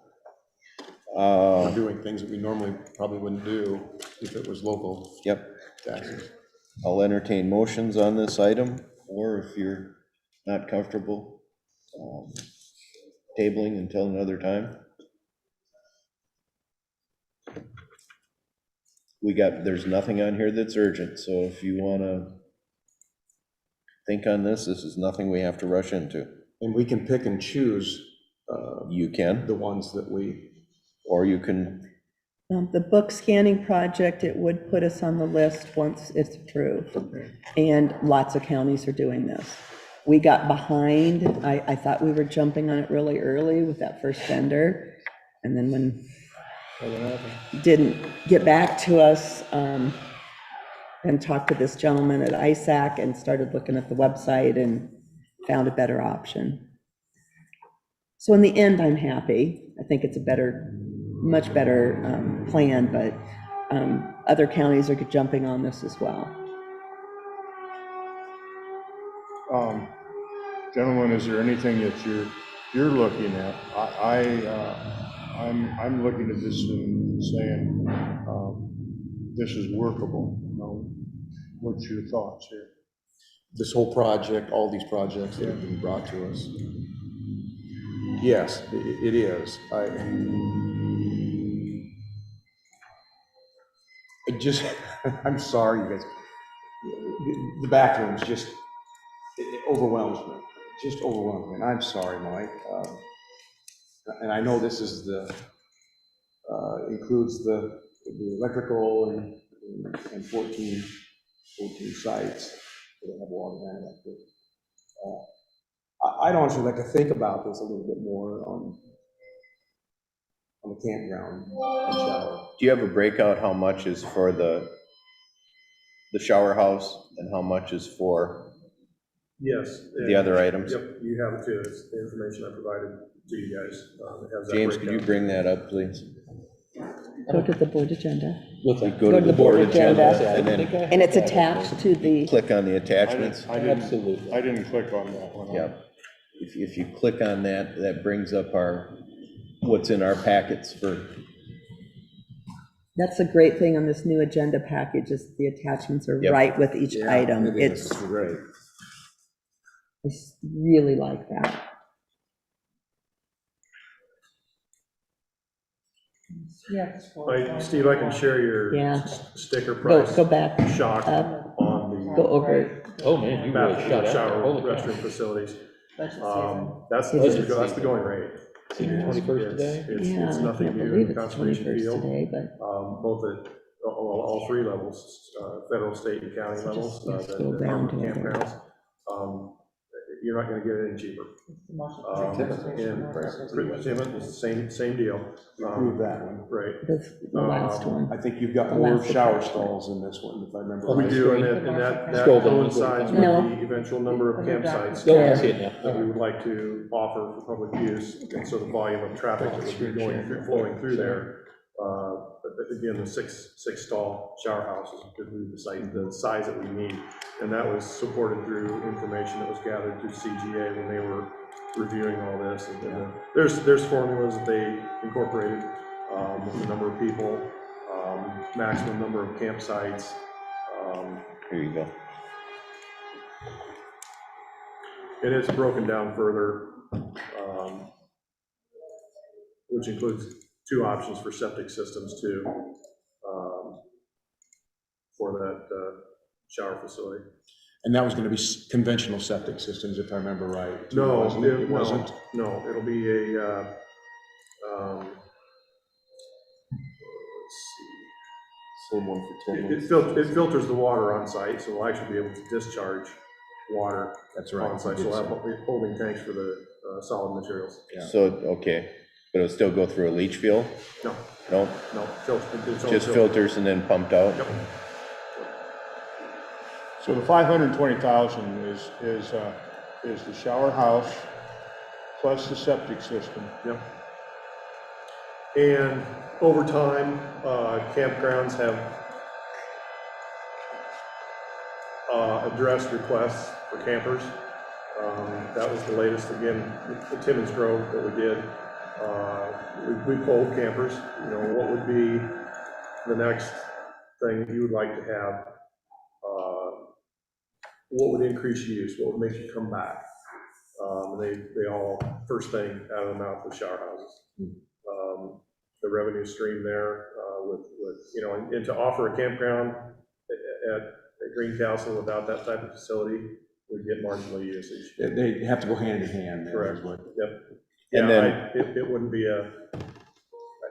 we're Uh, doing things that we normally probably wouldn't do if it was local Yep. taxes. I'll entertain motions on this item, or if you're not comfortable, tabling until another time. There's nothing on here that's urgent, so if you want to think on this is nothing we have to rush into. And we can pick and choose You can, the ones that we, or you can, The book scanning project, it would put us on the list once it's approved. And lots of counties are doing this. We got behind, I thought we were jumping on it really early with that first vendor. And then when didn't get back to us, and talked to this gentleman at ISAC and started looking at the website and found a better option. So in the end, I'm happy. I think it's a much better plan, but other counties are jumping on this as well. Gentlemen, is there anything that you're looking at? I'm looking at this and saying, this is workable. What's your thoughts here? this whole project, all these projects that have been brought to us. Yes, it is. I just, I'm sorry, you guys. The bathrooms just, it overwhelms me. Just overwhelms me. And I'm sorry, Mike. And I know this is includes the electrical and 14 sites that have water management. I'd honestly like to think about this a little bit more on the campground and shower. do you have a breakout how much is for the shower house and how much is for Yes. the other items? Yep, you have it too. It's the information I provided to you guys. It has that James, could you breakdown. bring that up, please? Go to the board agenda. Go to the board agenda and then And it's attached to the, click on the attachments. I didn't click on that one. Yep. If you click on that, that brings up what's in our packets for, that's the great thing on this new agenda package is the attachments are Yep. right with each item. It is. It's Great. I really like that. Steve, I can share your Yeah. sticker Go price back shock up, on go the over it. Oh, man, you really bathroom, shot out shower, there. Holy cow. restroom facilities. Budget season. That's the going rate. Senior 21st today? It's Yeah, I nothing can't new believe in the it's conservation 21st field, today, but both at all three levels, federal, state, and county So levels. just, yes, the go down to campgrounds. You're not gonna get it any cheaper. And Timmons is the same deal. Approve that one. Right. the last one. I think you've got The more last shower attachment. stalls in this one, if I remember. We right. do, and that Scroll down. coincides with No. the eventual number of campsites Oh, I see it now. that we would like to offer for public use, and so the volume of traffic that would be flowing through there. But again, the six stall shower houses could move the size that we need, and that was supported through information that was gathered through CGA when they were reviewing all this. And there's formulas that they incorporated with the number of people, maximum number of campsites. Here you go. And it's broken down further which includes 2 options for septic systems too, for that shower facility. And that was going to be conventional septic systems, if I remember right? No, wasn't it? It no, wasn't? no, it'll be a, let's Same one for see. 10 months. It filters the water on site, so we'll actually be able to discharge water That's right. on site. So we'll have holding tanks for the solid materials. Yeah. So, okay, but it'll still go through a leach field? No, No, no, it's all just filters and then pumped out? Yep. So the 520,000 is the shower house plus the septic system. Yep. And over time, campgrounds have addressed requests for campers. That was the latest, again, the Timmins Grove that we did. We polled campers, you know, what would be the next thing that you would like to have? What would increase use? What would make you come back? They all, first thing out of the mouth was shower houses. The revenue stream there with you know, and to offer a campground at Greencastle without that type of facility, would get marginal usage. They have to go hand in hand. Correct. What, Yep. And Yeah, then- it wouldn't be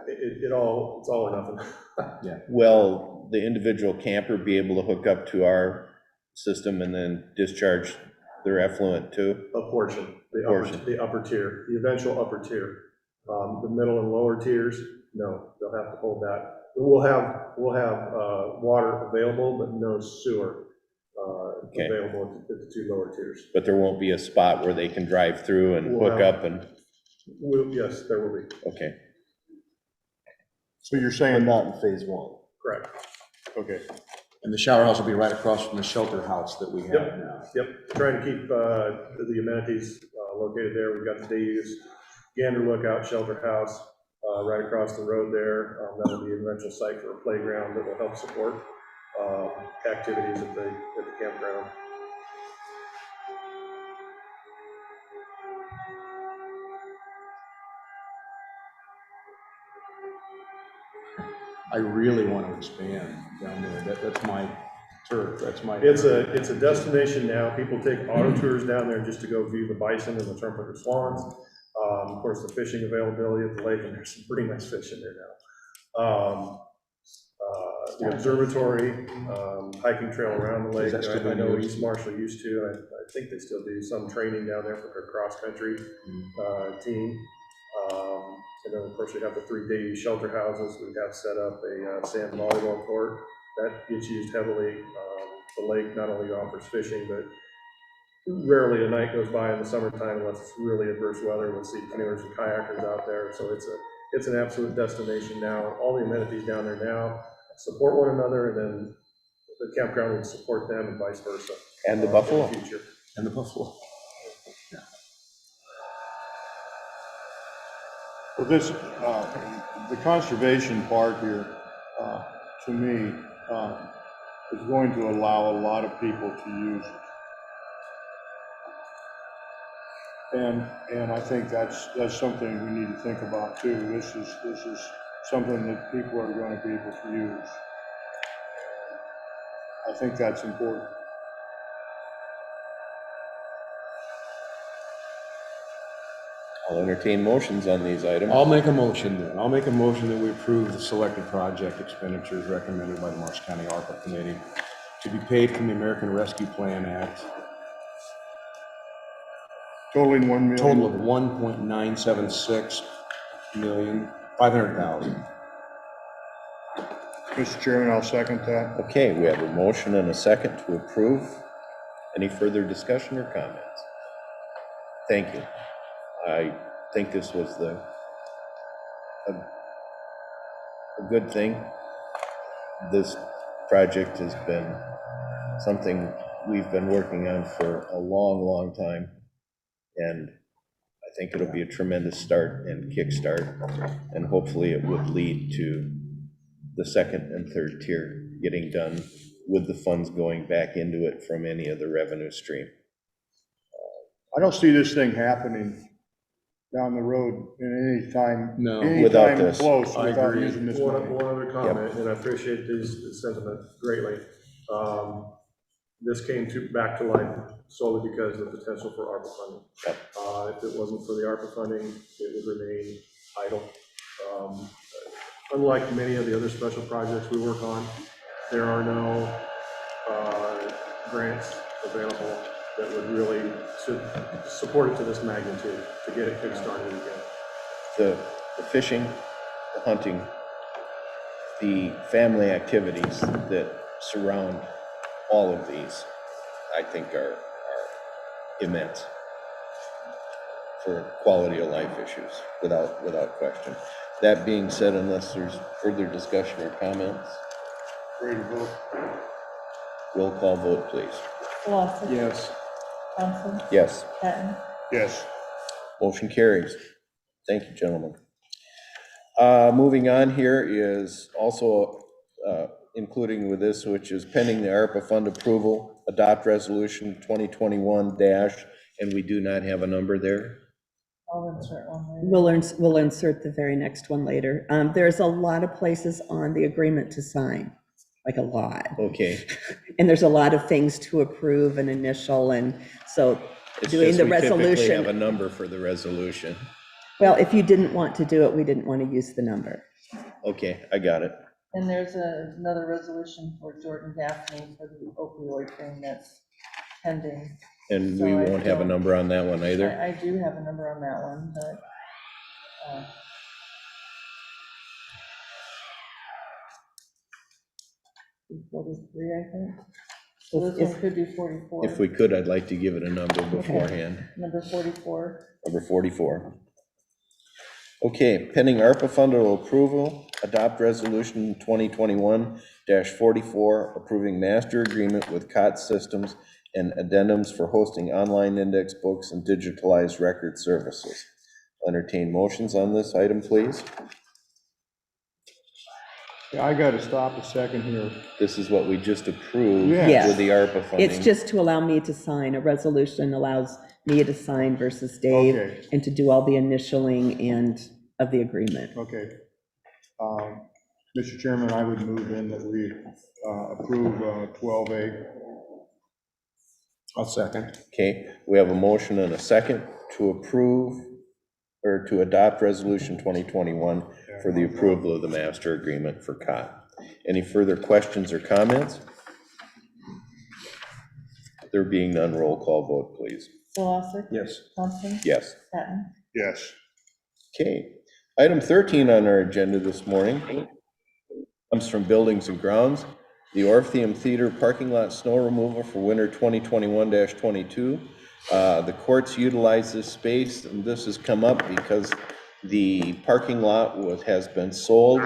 it's all or nothing. yeah. Will the individual camper be able to hook up to our system and then discharge their effluent too? A portion, Portion. the upper tier, the eventual upper tier. The middle and lower tiers, no, they'll have to hold that. We'll have water available, but no sewer Okay. available at the 2 lower tiers. But there won't be a spot where they can drive through and hook up and, Yes, there will be, okay. So you're But saying, not in phase 1. correct. okay, And the shower house will be right across from the shelter house that we have Yep. now. Yep, trying to keep the amenities located there. We've got the day use gander lookout shelter house right across the road there. That'll be an eventual site for a playground that will help support activities at the campground. I really want to expand down there. That's my turf. That's my. It's a destination now. People take auto tours down there just to go view the bison and the trumpeter swans. Of course, the fishing availability at the lake, and there's some pretty nice fish in there now. The observatory, hiking trail around the lake. Is that still I know being used? East Marshall used to. I think they still do some training down there for their cross-country team. And then, of course, we have the 3-day shelter houses. We have set up a sand volleyball court. That gets used heavily. The lake not only offers fishing, but rarely a night goes by in the summertime unless it's really adverse weather. We'll see canoers and kayakers out there. So it's an absolute destination now. All the amenities down there now support one another, and then the campground would support them and vice versa. And the buffalo. In the future. And the buffalo. well, this, the conservation part here, to me, is going to allow a lot of people to use it. And I think that's something we need to think about too. This is something that people are going to be able to use. I think that's important. I'll entertain motions on these items. I'll make a motion then. I'll make a motion that we approve the selected project expenditures recommended by the Marshall County ARPA Committee to be paid from the American Rescue Plan Act, Totaling $1 million. total of $1.976 million, 500,000. Mr. Chairman, I'll second that. Okay, we have a motion and a second to approve. Any further discussion or comments? Thank you. I think this was a good thing. This project has been something we've been working on for a long, long time. And I think it'll be a tremendous start and kickstart. And hopefully it would lead to the second and third tier getting done with the funds going back into it from any of the revenue stream. I don't see this thing happening down the road in any time. No. Without anytime this. close, I without agree. using this One money. other comment, and I appreciate this sentiment greatly. This came back to life solely because of the potential for ARPA funding. If it wasn't for the ARPA funding, it would remain idle. Unlike many of the other special projects we work on, there are no grants available that would really support it to this magnitude to get it kick-started again. The fishing, the hunting, the family activities that surround all of these, I think are immense for quality of life issues, without question. That being said, unless there's further discussion or comments, Ready to vote? roll call vote, please. Lawson. Yes. Thompson. Yes, Patton. Yes. motion carries. Thank you, gentlemen. Moving on here is also including with this, which is pending the ARPA fund approval, adopt resolution 2021 dash, and we do not have a number there. I'll insert one later. We'll insert the very next one later. There's a lot of places on the agreement to sign, like a lot. Okay. And there's a lot of things to approve and initial, and so It's doing just the we typically have a resolution. number for the resolution. Well, if you didn't want to do it, we didn't want to use the number. Okay, I got it. And there's another resolution for Jordan Gaffney for the opioid thing that's pending. And So we I won't have a don't- number on that one either. I do have a number on that one, but, 43, I think. So this If- one could be 44. If we could, I'd like to give it a number beforehand. Number 44. Number 44. Okay, pending ARPA fundable approval, adopt resolution 2021-44, approving master agreement with COT Systems and addendums for hosting online index books and digitalized record services. Entertain motions on this item, please. Yeah, I gotta stop a second here. This is what we just approved Yes. with the ARPA funding. It's just to allow me to sign. A resolution allows me to sign versus Dave, Okay. and to do all the initialing and of the agreement. Okay. Mr. Chairman, I would move in that we approve 12A. I'll second. Okay, we have a motion and a second to approve or to adopt resolution 2021 for the approval of the master agreement for COT. Any further questions or comments? There being none, roll call vote, please. Glossary. Yes. Thompson. Yes. Patton. Yes. Okay, item 13 on our agenda this morning comes from Buildings and Grounds. The Orpheum Theater parking lot snow removal for winter 2021-22. The courts utilize this space, and this has come up because the parking lot has been sold.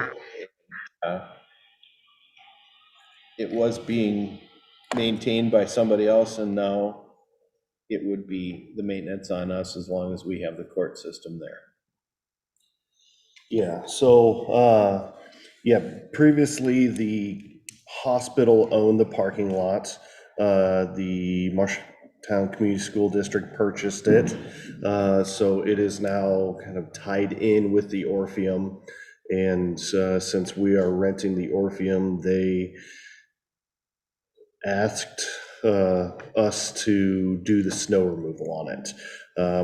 It was being maintained by somebody else, and now it would be the maintenance on us as long as we have the court system there. Yeah, so, previously the hospital owned the parking lot. The Marshalltown Community School District purchased it. So it is now kind of tied in with the Orpheum. And since we are renting the Orpheum, they asked us to do the snow removal on it.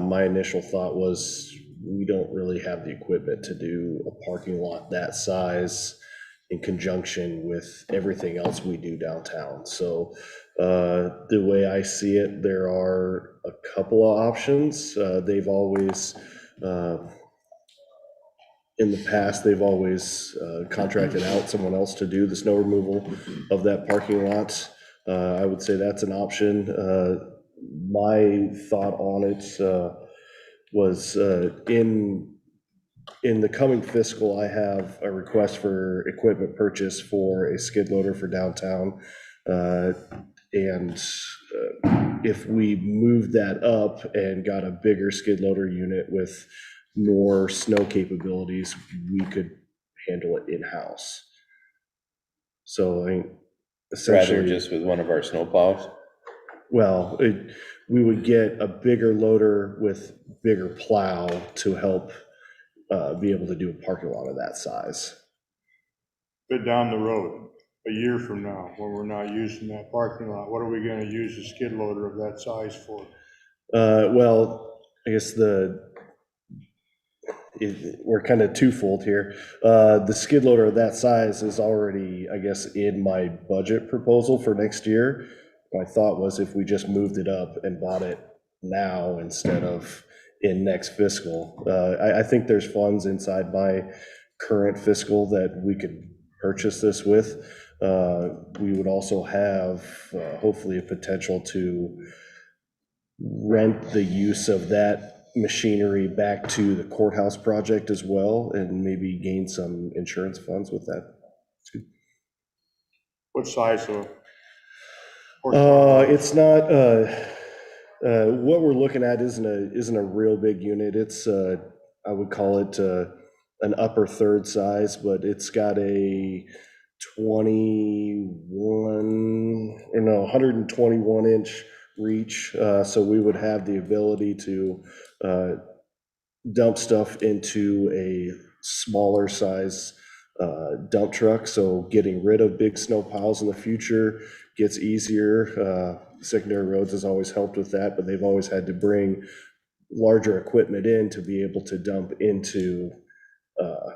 My initial thought was, we don't really have the equipment to do a parking lot that size in conjunction with everything else we do downtown. So the way I see it, there are a couple of options. They've always, in the past, they've always contracted out someone else to do the snow removal of that parking lot. I would say that's an option. My thought on it was in the coming fiscal, I have a request for equipment purchase for a skid loader for downtown. And if we moved that up and got a bigger skid loader unit with more snow capabilities, we could handle it in-house. So I think Rather essentially, just with one of our snowplows? well, we would get a bigger loader with bigger plow to help be able to do a parking lot of that size. But down the road, a year from now, when we're not using that parking lot, what are we gonna use a skid loader of that size for? Well, I guess we're kind of twofold here. The skid loader of that size is already, I guess, in my budget proposal for next year. My thought was if we just moved it up and bought it now instead of in next fiscal. I think there's funds inside my current fiscal that we could purchase this with. We would also have hopefully a potential to rent the use of that machinery back to the courthouse project as well, and maybe gain some insurance funds with that. What size of? It's not, what we're looking at isn't a real big unit. It's, I would call it, an upper third size, but it's got a 121 inch reach. So we would have the ability to dump stuff into a smaller size dump truck. So getting rid of big snow piles in the future gets easier. Secondary roads has always helped with that, but they've always had to bring larger equipment in to be able to dump into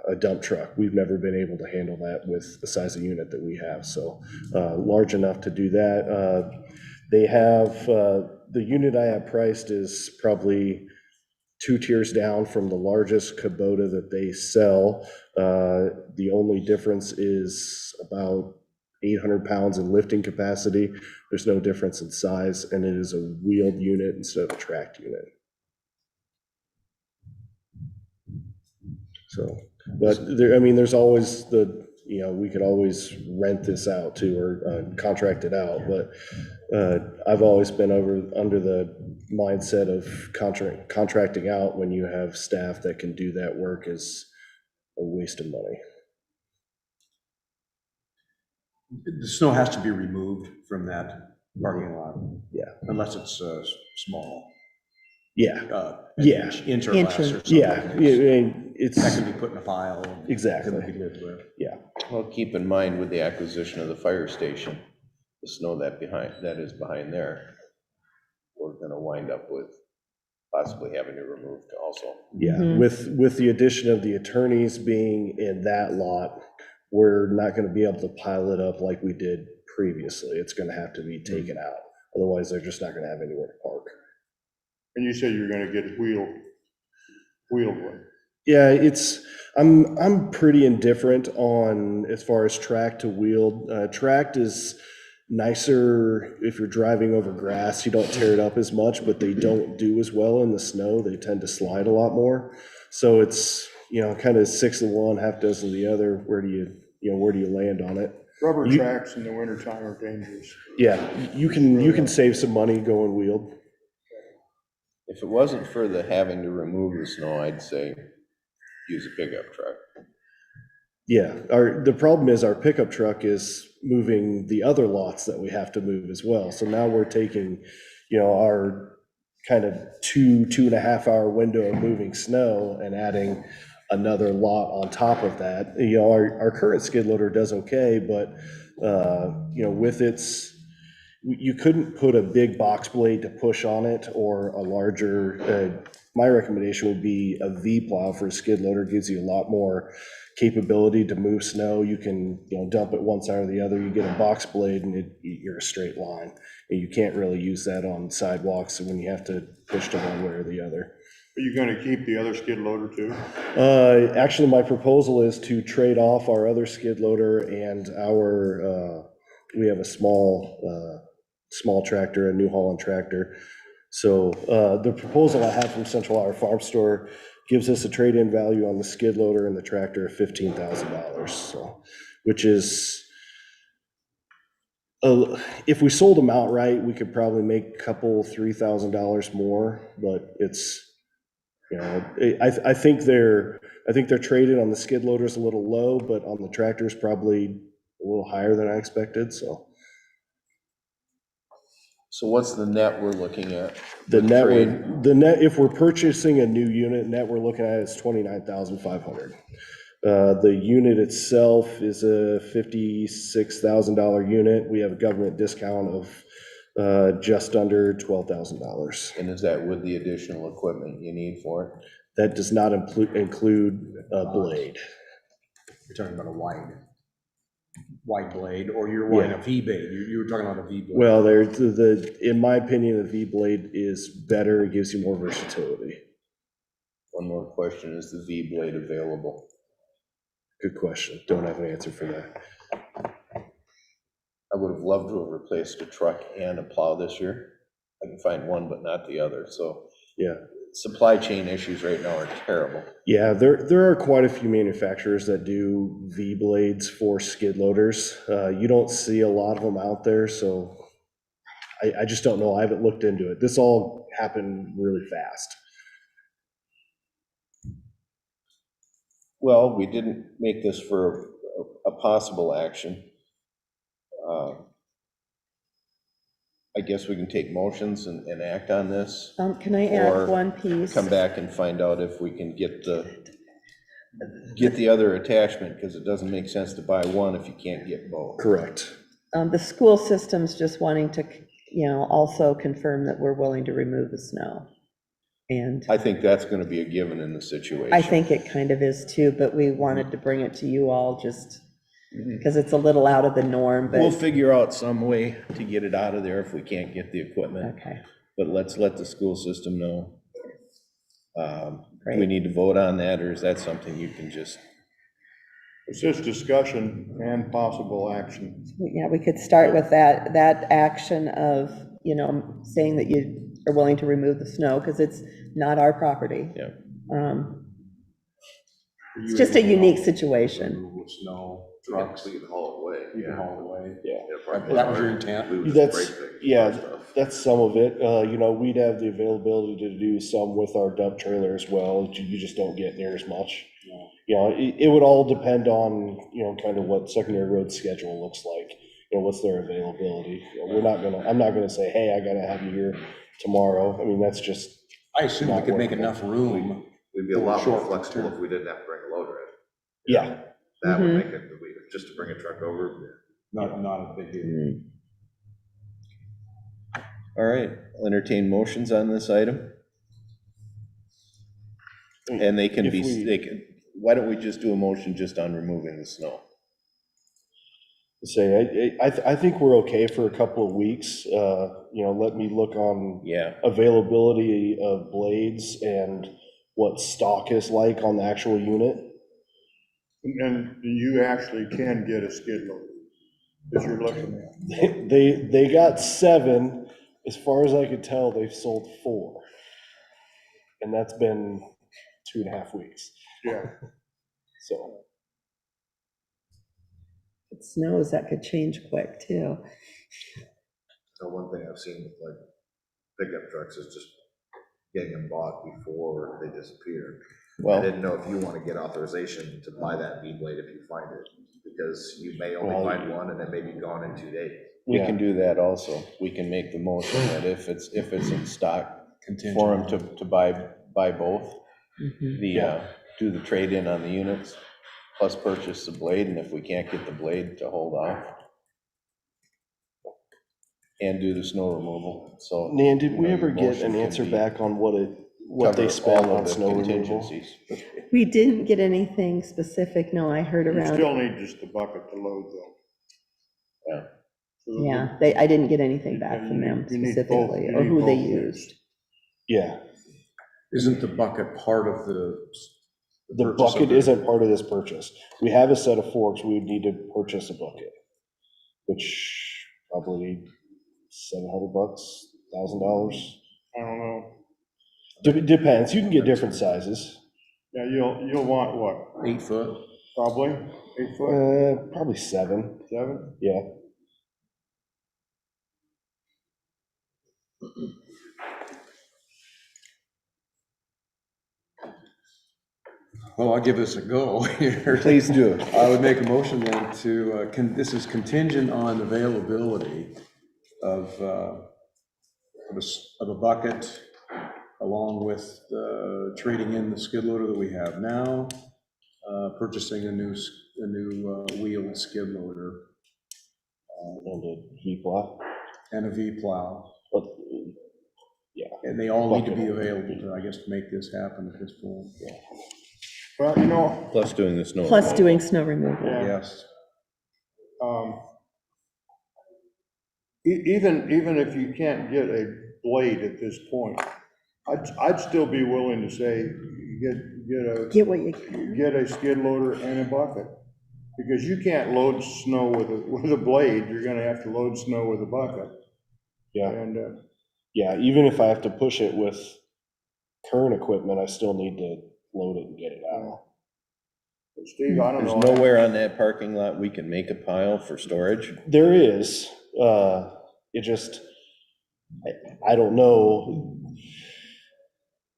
a dump truck. We've never been able to handle that with the size of unit that we have. So large enough to do that. They have, the unit I have priced is probably 2 tiers down from the largest Kubota that they sell. The only difference is about 800 pounds in lifting capacity. There's no difference in size, and it is a wheeled unit instead of a tracked unit. So, but there, I mean, there's always we could always rent this out too, or contract it out, but I've always been under the mindset of contracting out when you have staff that can do that work is a waste of money. The snow has to be removed from that parking lot. Yeah. Unless it's small. Yeah. Yeah. Inch or less or something. Yeah, I mean, That can be put in a pile. Exactly. Can be lived with. Yeah. Well, keep in mind with the acquisition of the fire station, the snow that is behind there, we're gonna wind up with possibly having to remove also. Yeah, with the addition of the attorneys being in that lot, we're not gonna be able to pile it up like we did previously. It's gonna have to be taken out. Otherwise, they're just not gonna have anywhere to park. And you said you're gonna get wheeled one. Yeah, I'm pretty indifferent on as far as tracked to wheeled. Tracked is nicer if you're driving over grass. You don't tear it up as much, but they don't do as well in the snow. They tend to slide a lot more. So it's, kind of 6 of one, half dozen of the other. Where do you land on it? Rubber tracks in the wintertime are dangerous. Yeah, you can save some money going wheeled. If it wasn't for the having to remove the snow, I'd say use a pickup truck. Yeah, the problem is our pickup truck is moving the other lots that we have to move as well. So now we're taking, our kind of 2.5 hour window of moving snow and adding another lot on top of that. Our current skid loader does okay, but with you couldn't put a big box blade to push on it or a larger, my recommendation would be a V plow for a skid loader. Gives you a lot more capability to move snow. You can, dump it one side or the other. You get a box blade and you're a straight line. And you can't really use that on sidewalks when you have to push to one way or the other. Are you gonna keep the other skid loader too? Actually, my proposal is to trade off our other skid loader and we have a small tractor, a New Holland tractor. So the proposal I have from Central Iowa Farm Store gives us a trade-in value on the skid loader and the tractor of $15,000. So, which is, if we sold them outright, we could probably make a couple $3,000 more. But it's, I think their trade-in on the skid loader is a little low, but on the tractor is probably a little higher than I expected. So. So what's the net we're looking at? The with net, trade? the net, if we're purchasing a new unit, net we're looking at is 29,500. The unit itself is a $56,000 unit. We have a government discount of just under $12,000. And is that with the additional equipment you need for it? That does not include a blade. You're talking about a wide blade, or you're wanting a V blade, you were talking about a V blade. Well, in my opinion, the V blade is better, it gives you more versatility. One more question, is the V blade available? Good question, don't have an answer for that. I would have loved to have replaced a truck and a plow this year. I can find one, but not the other, so. Yeah. Supply chain issues right now are terrible. Yeah, there are quite a few manufacturers that do V blades for skid loaders. You don't see a lot of them out there, so I just don't know. I haven't looked into it. This all happened really fast. Well, we didn't make this for a possible action. I guess we can take motions and act on this. Can I Or add one piece? Come back and find out if we can get the other attachment, because it doesn't make sense to buy one if you can't get both. Correct. The school system's just wanting to, also confirm that we're willing to remove the snow. And I think that's gonna be a given in the situation. I think it kind of is too, but we wanted to bring it to you all just because it's a little out of the norm, but. We'll figure out some way to get it out of there if we can't get the equipment. Okay. But let's let the school system know. Do we Great. need to vote on that, or is that something you can just? It's just discussion and possible action. Yeah, we could start with that action of, saying that you are willing to remove the snow because it's not our property. Yeah. It's just a unique situation. Remove snow, Yeah, trucks, so you can haul it away. you can haul it away. Yeah. probably That was your intent? lose That's, brake things, yeah, stuff. that's some of it. We'd have the availability to do some with our dump trailer as well. You just don't get near as much. It would all depend on, kind of what secondary road schedule looks like. What's their availability. I'm not gonna say, hey, I gotta have you here tomorrow. I mean, that's just. I assume we not could make workable. enough room. We'd be a lot more Short flexible term. if we didn't have to bring a loader in. Yeah. That would Mhm. make it, just to bring a truck over. Not a big deal. All right, I'll entertain motions on this item. And they can why don't we just do a motion just on removing the snow? I think we're okay for a couple of weeks. Let me look on Yeah, availability of blades and what stock is like on the actual unit. And you actually can get a skid loader that you're looking at. They got 7. As far as I could tell, they've sold 4. And that's been 2.5 weeks. Yeah. So, If it snows, that could change quick too. So one thing I've seen with like pickup trucks is just getting them bought before they disappear. I well, didn't know if you want to get authorization to buy that V blade if you find it, because you may only Well, find one and it may be gone in 2 days. we Yeah. can do that also. We can make the motion that if it's in stock, for them to buy both. Do the trade-in on the units, plus purchase the blade, and if we can't get the blade, to hold off. And do the snow removal, so. Nan, did we your ever get motion an can answer be back on what they cover spent all of on the snow removal? contingencies. We didn't get anything specific, no, I heard You around. still need just the bucket to load though. Yeah. So Yeah, I didn't get anything back from them You need both- specifically, you or need who they both used. Yeah, Isn't the bucket part of the the purchase of bucket the- isn't part of this purchase. We have a set of forks, we would need to purchase a bucket, which probably $700, $1,000. I don't know. Depends, you can get different sizes. Yeah, you'll want what? 8 foot? Probably 8 foot, Probably 7, 7? yeah. Well, I'll give this a go here. Please do. I would make a motion then to, this is contingent on availability of of a bucket, along with trading in the skid loader that we have now, purchasing a new wheeled skid loader, And a heap lot. and a V-plow. But, yeah, And they all need to be available to, I guess, to make this happen at this point. Well, you know, Plus doing the snow. Plus removal. doing snow removal. Yeah. Yes. Even if you can't get a blade at this point, I'd still be willing to say, Get what you can. get a skid loader and a bucket. Because you can't load snow with a blade, you're gonna have to load snow with a bucket. Yeah, And, yeah, even if I have to push it with current equipment, I still need to load it and get it out. Steve, I don't There's know. nowhere on that parking lot we can make a pile for storage. There is, it just, I don't know.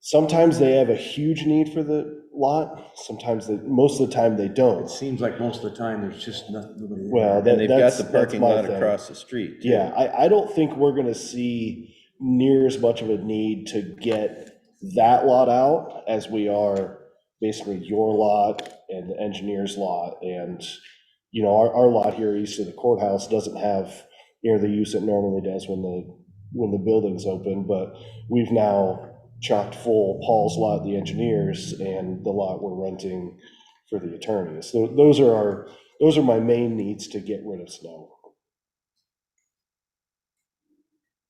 Sometimes they have a huge need for the lot, sometimes most of the time they It don't. seems like most of the time, there's just nobody there. Well, And they've got that's- the that's parking my lot thing. across the street. too. Yeah, I don't think we're gonna see near as much of a need to get that lot out as we are basically your lot and the engineer's lot. And, you know, our lot here east of the courthouse doesn't have, you know, the use it normally does when the building's open, but we've now chocked full Paul's lot, the engineers, and the lot we're renting for the attorneys. So those are my main needs to get rid of snow.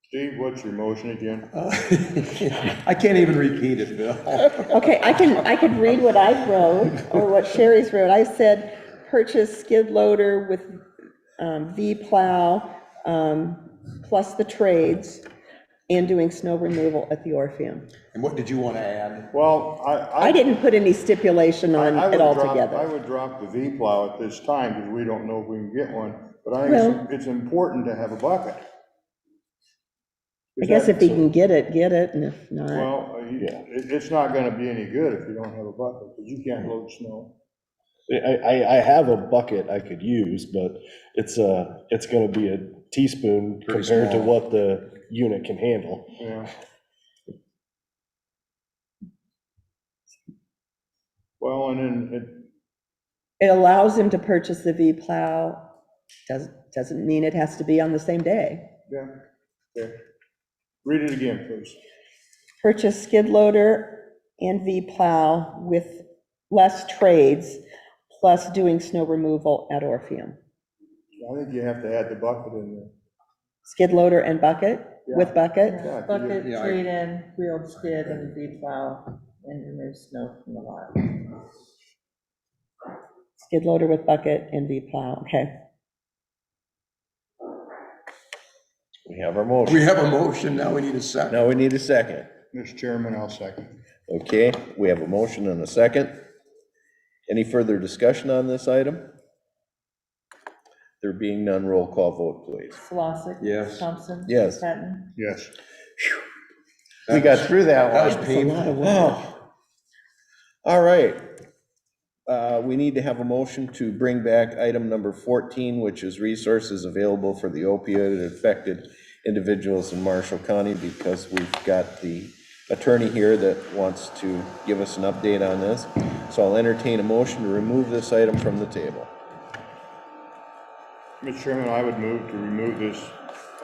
Steve, what's your motion again? I can't even repeat it, Bill. Okay, I could read what I wrote, or what Sherry's wrote. I said, purchase skid loader with V-plow, plus the trades, and doing snow removal at the Orpheum. And what did you want to add? Well, I didn't put any stipulation on I it would altogether. I would drop the V-plow at this time, because we don't know if we can get one, but I Well- think it's important to have a bucket. I guess if he can get it, and if not, Well, Yeah. it's not gonna be any good if you don't have a bucket, because you can't load snow. I have a bucket I could use, but it's gonna be a teaspoon Pretty compared to small. what the unit can handle. Yeah. Well, and then it allows him to purchase the V-plow. Doesn't mean it has to be on the same day. yeah. Read it again, please. Purchase skid loader and V-plow with less trades, plus doing snow removal at Orpheum. I think you have to add the bucket in there. Skid loader and bucket, with bucket? Yeah, Bucket, Yeah, trade in, wheeled skid, and V-plow, and remove snow from the lot. Skid loader with bucket and V-plow, okay. We have our motion. We have a motion, now we need a second. Now we need a second. Mr. Chairman, I'll second. Okay, we have a motion and a second. Any further discussion on this item? There being none, roll call vote, please. Slosik. Yes. Thompson. Yes. Patton. Yes. We got through that That was one. painful. Oh. All right. We need to have a motion to bring back item number 14, which is resources available for the opioid-affected individuals in Marshall County, because we've got the attorney here that wants to give us an update on this. So I'll entertain a motion to remove this item from the table. Mr. Chairman, I would move to remove this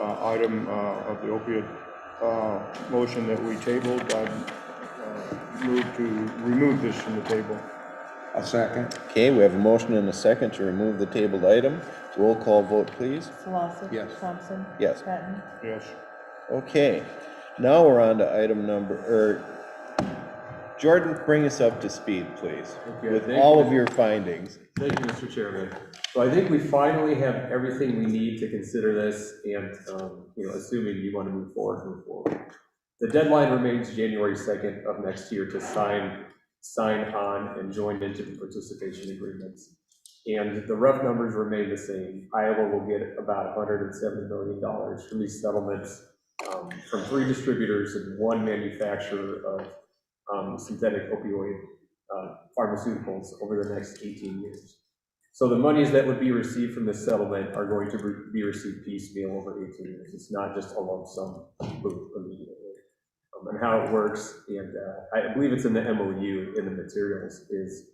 item of the opioid motion that we tabled. I'd move to remove this from the table. A second. Okay, we have a motion and a second to remove the tabled item. Roll call vote, please. Slosik. Yes. Thompson. Yes. Patton. Yes. Okay, now we're on to item Jordan, bring us up to speed, please, Okay, with thank all you. of your findings. Thank you, Mr. Chairman. So I think we finally have everything we need to consider this, and, assuming you want to move forward. The deadline remains January 2nd of next year to sign on and join into the participation agreements. And the rough numbers remain the same. Iowa will get about $170 million from these settlements from 3 distributors and 1 manufacturer of synthetic opioid pharmaceuticals over the next 18 years. So the monies that would be received from this settlement are going to be received piecemeal over 18 years. It's not just a lump sum from and how it works, and I believe it's in the MOU, in the materials, is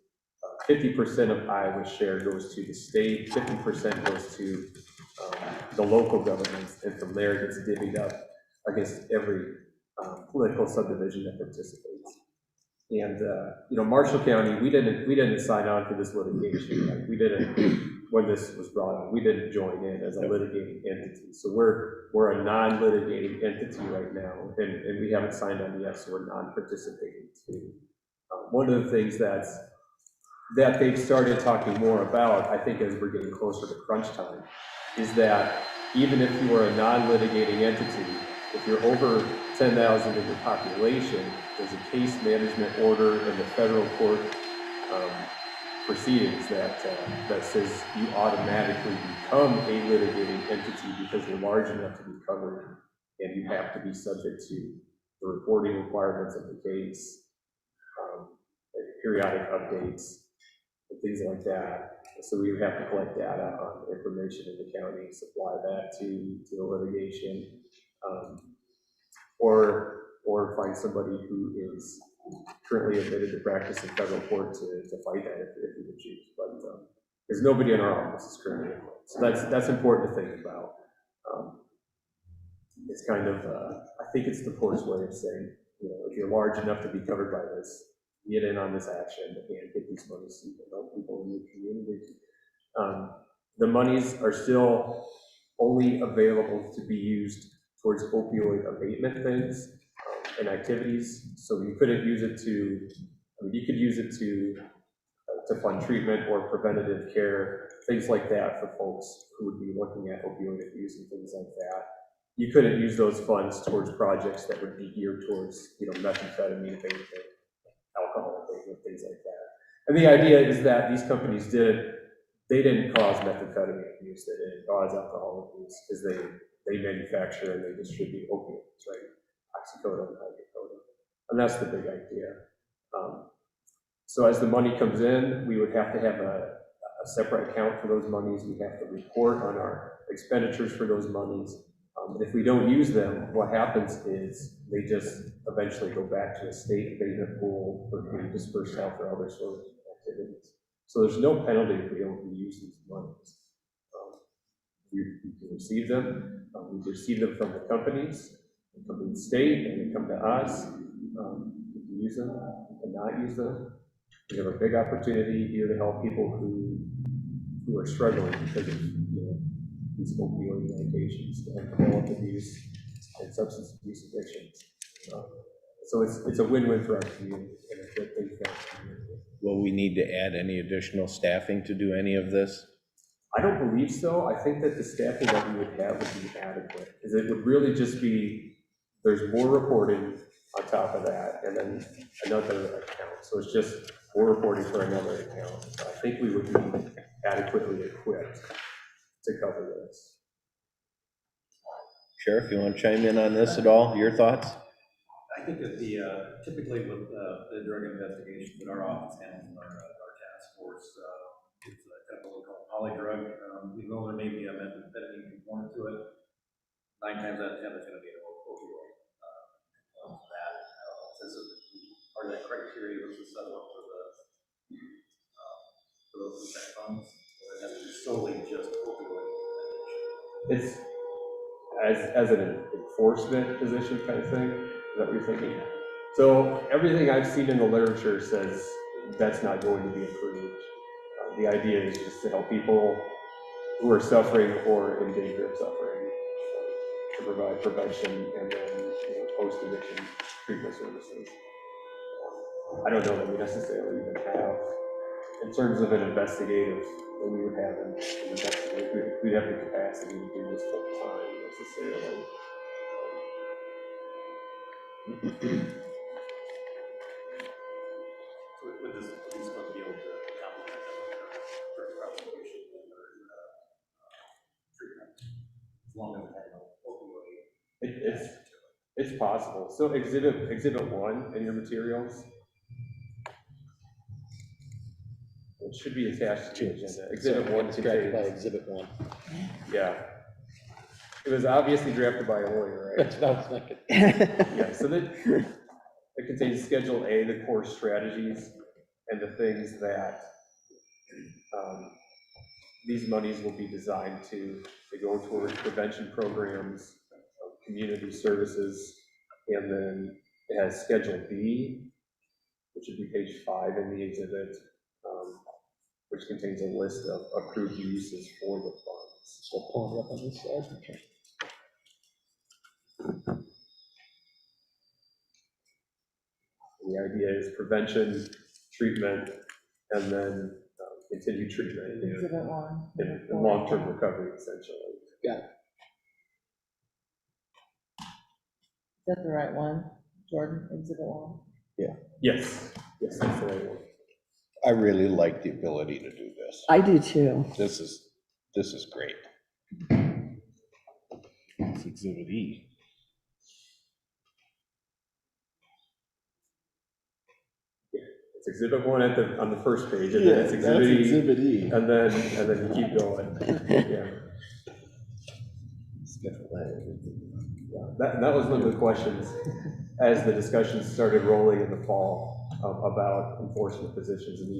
50% of Iowa's share goes to the state, 50% goes to the local governments, and from there it gets divvied up against every political subdivision that participates. And Marshall County, we didn't sign on for this litigation. Like, we didn't, when this was brought up, we didn't join in as a litigating entity. So we're a non-litigating entity right now, and we haven't signed on yet, so we're non-participating too. One of the things that they've started talking more about, I think, as we're getting closer to crunch time, is that even if you are a non-litigating entity, if you're over 10,000 in your population, there's a case management order in the federal court proceedings that says you automatically become a litigating entity because you're large enough to be covered, and you have to be subject to the reporting requirements of the case, periodic updates, and things like that. So we would have to collect data on information in the county, supply that to the litigation, or find somebody who is currently admitted to practice in federal court to fight that if we would choose. But there's nobody in our office is currently in court. So that's important to think about. It's kind of, I think it's the court's way of saying, if you're large enough to be covered by this, get in on this action and get these monies so you can help people in your community. The monies are still only available to be used towards opioid abatement things and activities. So you couldn't use it to, you could use it to fund treatment or preventative care, things like that for folks who would be looking at opioid abuse and things like that. You couldn't use those funds towards projects that would be geared towards, methamphetamine abatement, alcohol abatement, things like that. And the idea is that these companies didn't cause methamphetamine abuse, they didn't cause alcohol abuse, because they manufacture and they distribute opioids, right? Oxycodone, hydrocodone, and that's the big idea. So as the money comes in, we would have to have a separate account for those monies. We have to report on our expenditures for those monies. If we don't use them, what happens is they just eventually go back to a state abatement pool or being dispersed out for other sort of activities. So there's no penalty if we don't use these monies. We can receive them. We receive them from the companies. They come to the state and they come to us. We can use them. We cannot use them. We have a big opportunity here to help people who are struggling because of these opioid medications and alcohol abuse and substance abuse addictions. So it's a win-win for our community and a good thing for our community. Will we need to add any additional staffing to do any of this? I don't believe so. I think that the staffing that we would have would be adequate, because it would really just be, there's more reporting on top of that, and then another account. So it's just more reporting for another account. So I think we would be adequately equipped to cover this. Sheriff, you want to chime in on this at all? Your thoughts? I think that typically with the drug investigations that our office handles, our task force, it's kind of what we call polydrug. Even though there may be a methamphetamine component to it, 9 times out of 10 it's going to be an opioid. This is part of that criteria was to settle up for those effect funds. It has to be solely just opioid. It's as an enforcement position kind of thing. Is that what you're thinking? So everything I've seen in the literature says that's not going to be approved. The idea is just to help people who are suffering or in danger of suffering, to provide prevention and then post-addiction treatment services. I don't know that we necessarily even have, in terms of an investigative, that we would have an investigative, we'd have the capacity to do this full time necessarily. With this, he's supposed to be able to complement their prosecution and their treatment, as long as it has no opioid. It's possible. So exhibit 1 in your materials, it should be attached to the agenda. Exhibit 1 distracted by contains, exhibit 1. yeah. It was obviously drafted by a lawyer, right? That's what I was thinking. Yeah, so that, it contains Schedule A, the core strategies, and the things that these monies will be designed to go towards prevention programs, community services, and then it has Schedule B, which would be page 5 in the exhibit, which contains a list of approved uses for the funds. So pulling it up on this side, okay. The idea is prevention, treatment, and then continued treatment Exhibit 1. and long-term recovery, essentially. Got it. Is that the right one, Jordan, exhibit 1? Yes, yes, that's the right one. I really like the ability to do this. I do too. This is great. It's Exhibit E. It's exhibit 1 on the first page, and then it's exhibit E, Exhibit E. and then you keep going. Yeah. That was one of the questions as the discussions started rolling in the fall about enforcement positions, and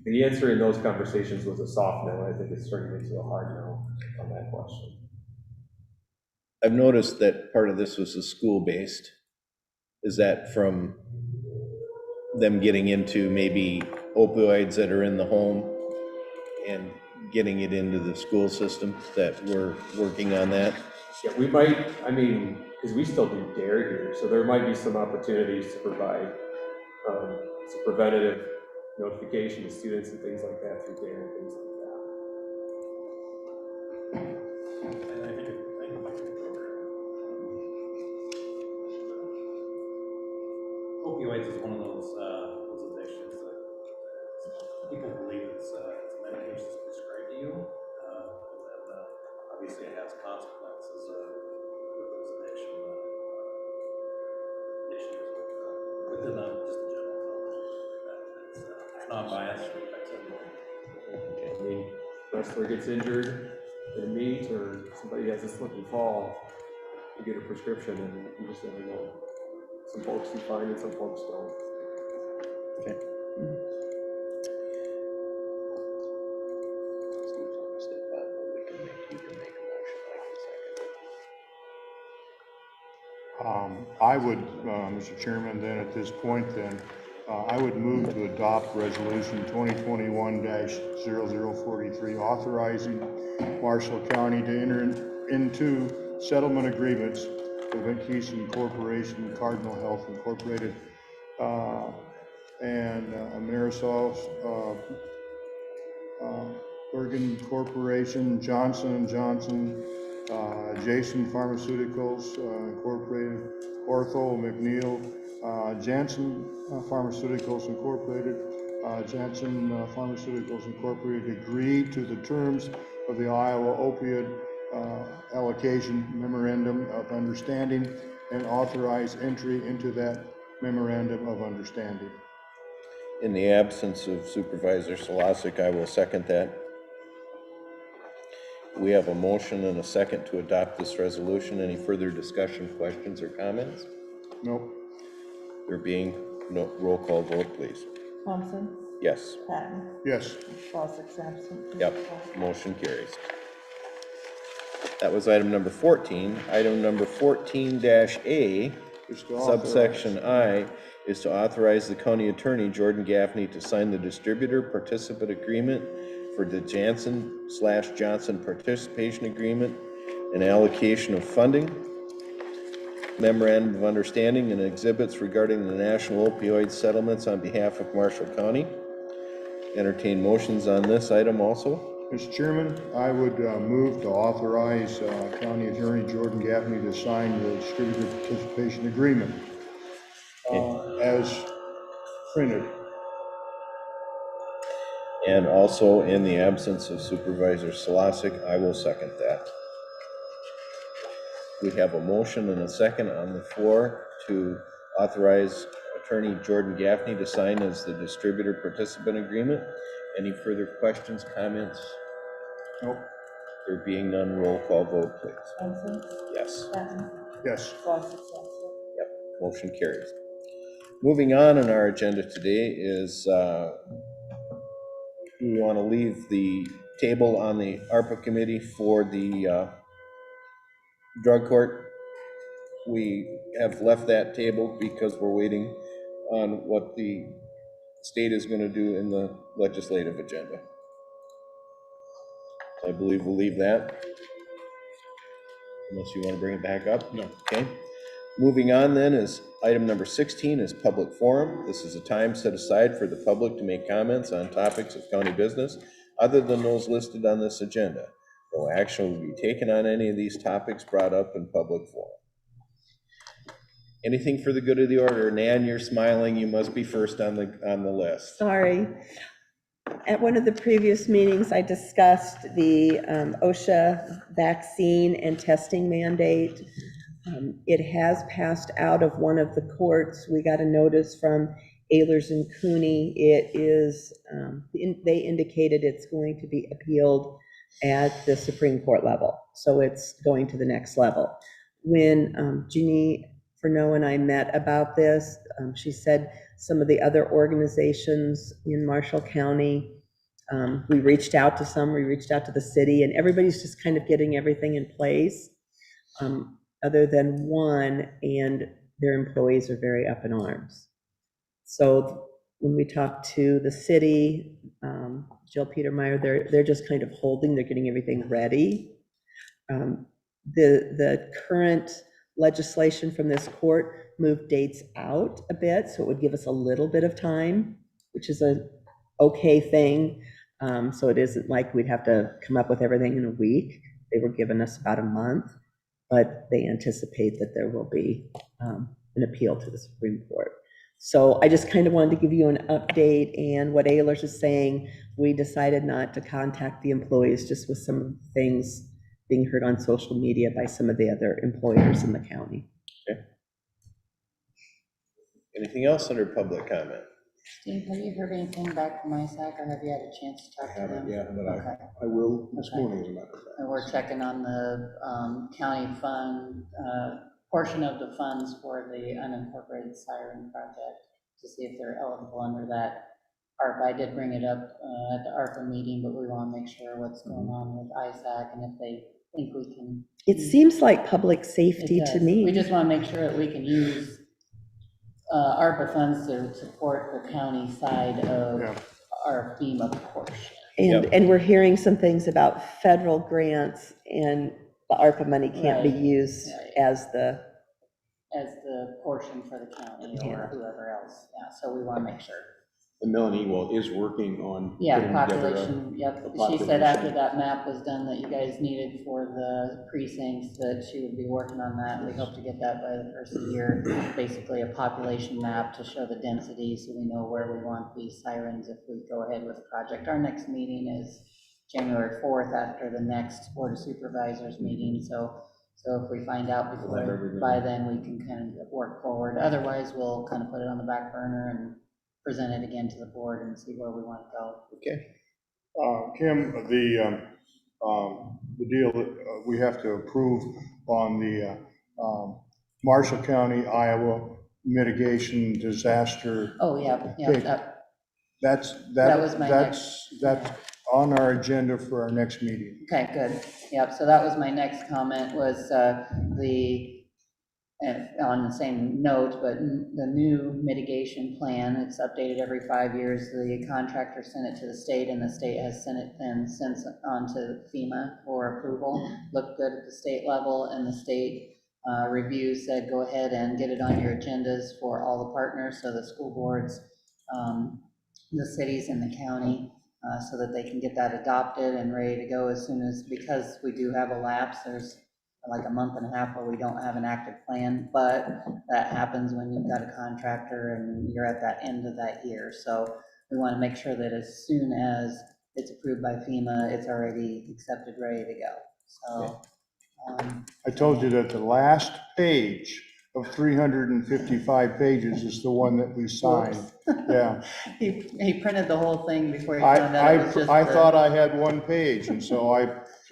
the answer in those conversations was a soft no. I think it's turning into a hard no on that question. I've noticed that part of this was the school-based. Is that from them getting into maybe opioids that are in the home and getting it into the school system, that we're working on that? Yeah, we might, I mean, because we still do DARE here, so there might be some opportunities to provide some preventative notification to students and things like that through DARE and things like that. And I think it might be a program. Opioids is one of those addictions that people believe it's medication that's prescribed to you, and then obviously it has consequences with those addiction issues within just the general public. It's not biased or affects everyone. I mean, wrestler gets injured in a meet, or somebody has a slip and fall, you get a prescription, and you just never know. Some folks do fine, and some folks don't. Okay. I would, Mr. Chairman, then at this point then, I would move to adopt resolution 2021-0043, authorizing Marshall County to enter into settlement agreements with Vinkeson Corporation, Cardinal Health Incorporated, and Amerisource, Bergen Corporation, Johnson & Johnson, Jason Pharmaceuticals Incorporated, Ortho McNeil, Janssen Pharmaceuticals Incorporated, Janssen Pharmaceuticals Incorporated agree to the terms of the Iowa Opioid Allocation Memorandum of Understanding and authorize entry into that Memorandum of Understanding. In the absence of Supervisor Salasik, I will second that. We have a motion and a second to adopt this resolution. Any further discussion, questions, or comments? Nope. There being no roll call vote, please. Thompson, Yes. Patton, Yes. Bossick's absent. Yep. Motion carries. That was item number 14. Item number 14-A, subsection I, is to authorize the county attorney, Jordan Gaffney, to sign the distributor participant agreement for the Janssen/Johnson participation agreement and allocation of funding, memorandum of understanding and exhibits regarding the national opioid settlements on behalf of Marshall County. Entertain motions on this item also. Mr. Chairman, I would move to authorize County Attorney Jordan Gaffney to sign the distributor participation agreement as printed. And also, in the absence of Supervisor Salasik, I will second that. We have a motion and a second on the floor to authorize Attorney Jordan Gaffney to sign as the distributor participant agreement. Any further questions, comments? Nope. There being none, roll call vote, please. Johnson, Yes. Patton, Yes. Fawcett, yes. Motion carries. Moving on our agenda today is, we want to leave the table on the ARPA committee for the drug court. We have left that table because we're waiting on what the state is going to do in the legislative agenda. So I believe we'll leave that. Unless you want to bring it back up? No. Okay. Moving on then is item number 16 is public forum. This is a time set aside for the public to make comments on topics of county business other than those listed on this agenda. No action will be taken on any of these topics brought up in public forum. Anything for the good of the order? Nan, you're smiling. You must be first on the list. Sorry. At one of the previous meetings, I discussed the OSHA vaccine and testing mandate. It has passed out of one of the courts. We got a notice from Ehlers and Cooney. It is, they indicated it's going to be appealed at the Supreme Court level. So it's going to the next level. When Jeannie Furneaux and I met about this, she said some of the other organizations in Marshall County, we reached out to some, we reached out to the city, and everybody's just kind of getting everything in place, other than one, and their employees are very up in arms. So when we talked to the city, Jill Petermeyer, they're just kind of holding, they're getting everything ready. The current legislation from this court moved dates out a bit, so it would give us a little bit of time, which is a okay thing. So it isn't like we'd have to come up with everything in a week. They were giving us about a month, but they anticipate that there will be an appeal to the Supreme Court. So I just kind of wanted to give you an update, and what Ehlers is saying, we decided not to contact the employees, just with some of the things being heard on social media by some of the other employers in the county. Okay. Anything else under public comment? Steve, have you heard anything back from ISAC, or have you had a chance to talk to them? I haven't yet, but Okay. I will this Okay. morning, as a matter of fact. And we're checking on the county fund, portion of the funds for the unincorporated siren project to see if they're eligible under that ARPA. I did bring it up at the ARPA meeting, but we want to make sure what's going on with ISAC and if they think we can. It seems like public safety It to does. me. We just want to make sure that we can use ARPA funds to support the county side of our FEMA portion. And we're hearing some things about federal grants, and the ARPA money can't be Right. used as the, portion for the county or whoever else. Yeah, so we want to make sure. And Melanie is working on. Yeah, putting together population, yep. a She said after population. that map was done that you guys needed for the precincts, that she would be working on that. We hope to get that by the first of the year. Basically a population map to show the density, so we know where we want these sirens if we go ahead with the project. Our next meeting is January 4th, after the next Board of Supervisors meeting, so if we find out before, by then, we can kind of work forward. Otherwise, we'll kind of put it on the back burner and present it again to the board and see where we want to go. Okay. Kim, the deal that we have to approve on the Marshall County, Iowa mitigation disaster. Oh, yeah, Okay. That was my That's on our agenda for our next meeting. okay, good. Yep, so that was my next comment, was on the same note, but the new mitigation plan, it's updated every 5 years. The contractor sent it to the state, and the state has sent it then since on to FEMA for approval. Looked good at the state level, and the state review said, go ahead and get it on your agendas for all the partners, so the school boards, the cities and the county, so that they can get that adopted and ready to go as soon as, because we do have a lapse, there's like a month and a half where we don't have an active plan, but that happens when you've got a contractor and you're at that end of that year. So we want to make sure that as soon as it's approved by FEMA, it's already accepted, ready to go. So. I told you that the last page of 355 pages is the one that we signed. Yeah. He printed the whole thing before he found out it was just I thought I had one page, and so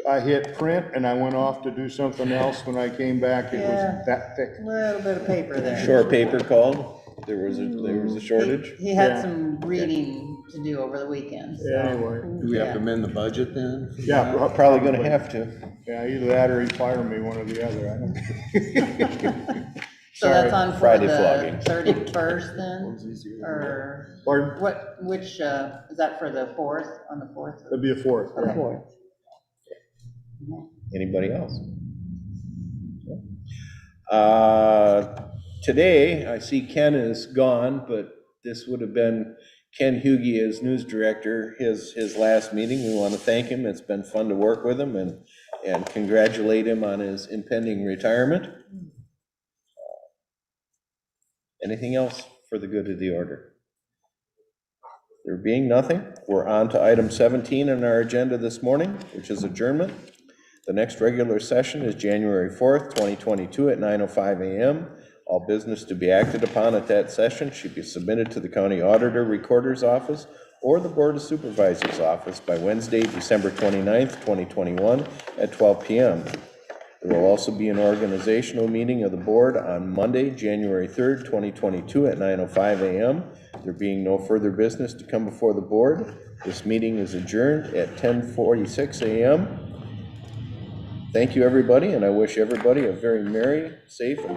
I hit print and I went off to do something else. When I came back, it was Yeah. that thick. A little bit of paper there. Short paper called, there was a shortage. He had Yeah. some reading to do over the weekend, so. Anyway, Do we have to amend the budget then? yeah. Probably gonna have to. Yeah, either that or he'd fire me, one or the other, I don't. So that's on for Friday the flogging. 31st then, or Pardon? which, is that for the 4th, on the 4th? That'd be a fourth, yeah. Fourth. Anybody else? Today, I see Ken is gone, but this would have been Ken Hughey as news director, his last meeting. We want to thank him. It's been fun to work with him and congratulate him on his impending retirement. Anything else for the good of the order? There being nothing, we're on to item 17 on our agenda this morning, which is adjournment. The next regular session is January 4th, 2022 at 9:05 a.m. All business to be acted upon at that session should be submitted to the County Auditor Recorder's Office or the Board of Supervisors Office by Wednesday, December 29th, 2021 at 12 p.m. There will also be an organizational meeting of the board on Monday, January 3rd, 2022 at 9:05 a.m. There being no further business to come before the board, this meeting is adjourned at 10:46 a.m. Thank you, everybody, and I wish everybody a very merry, safe, and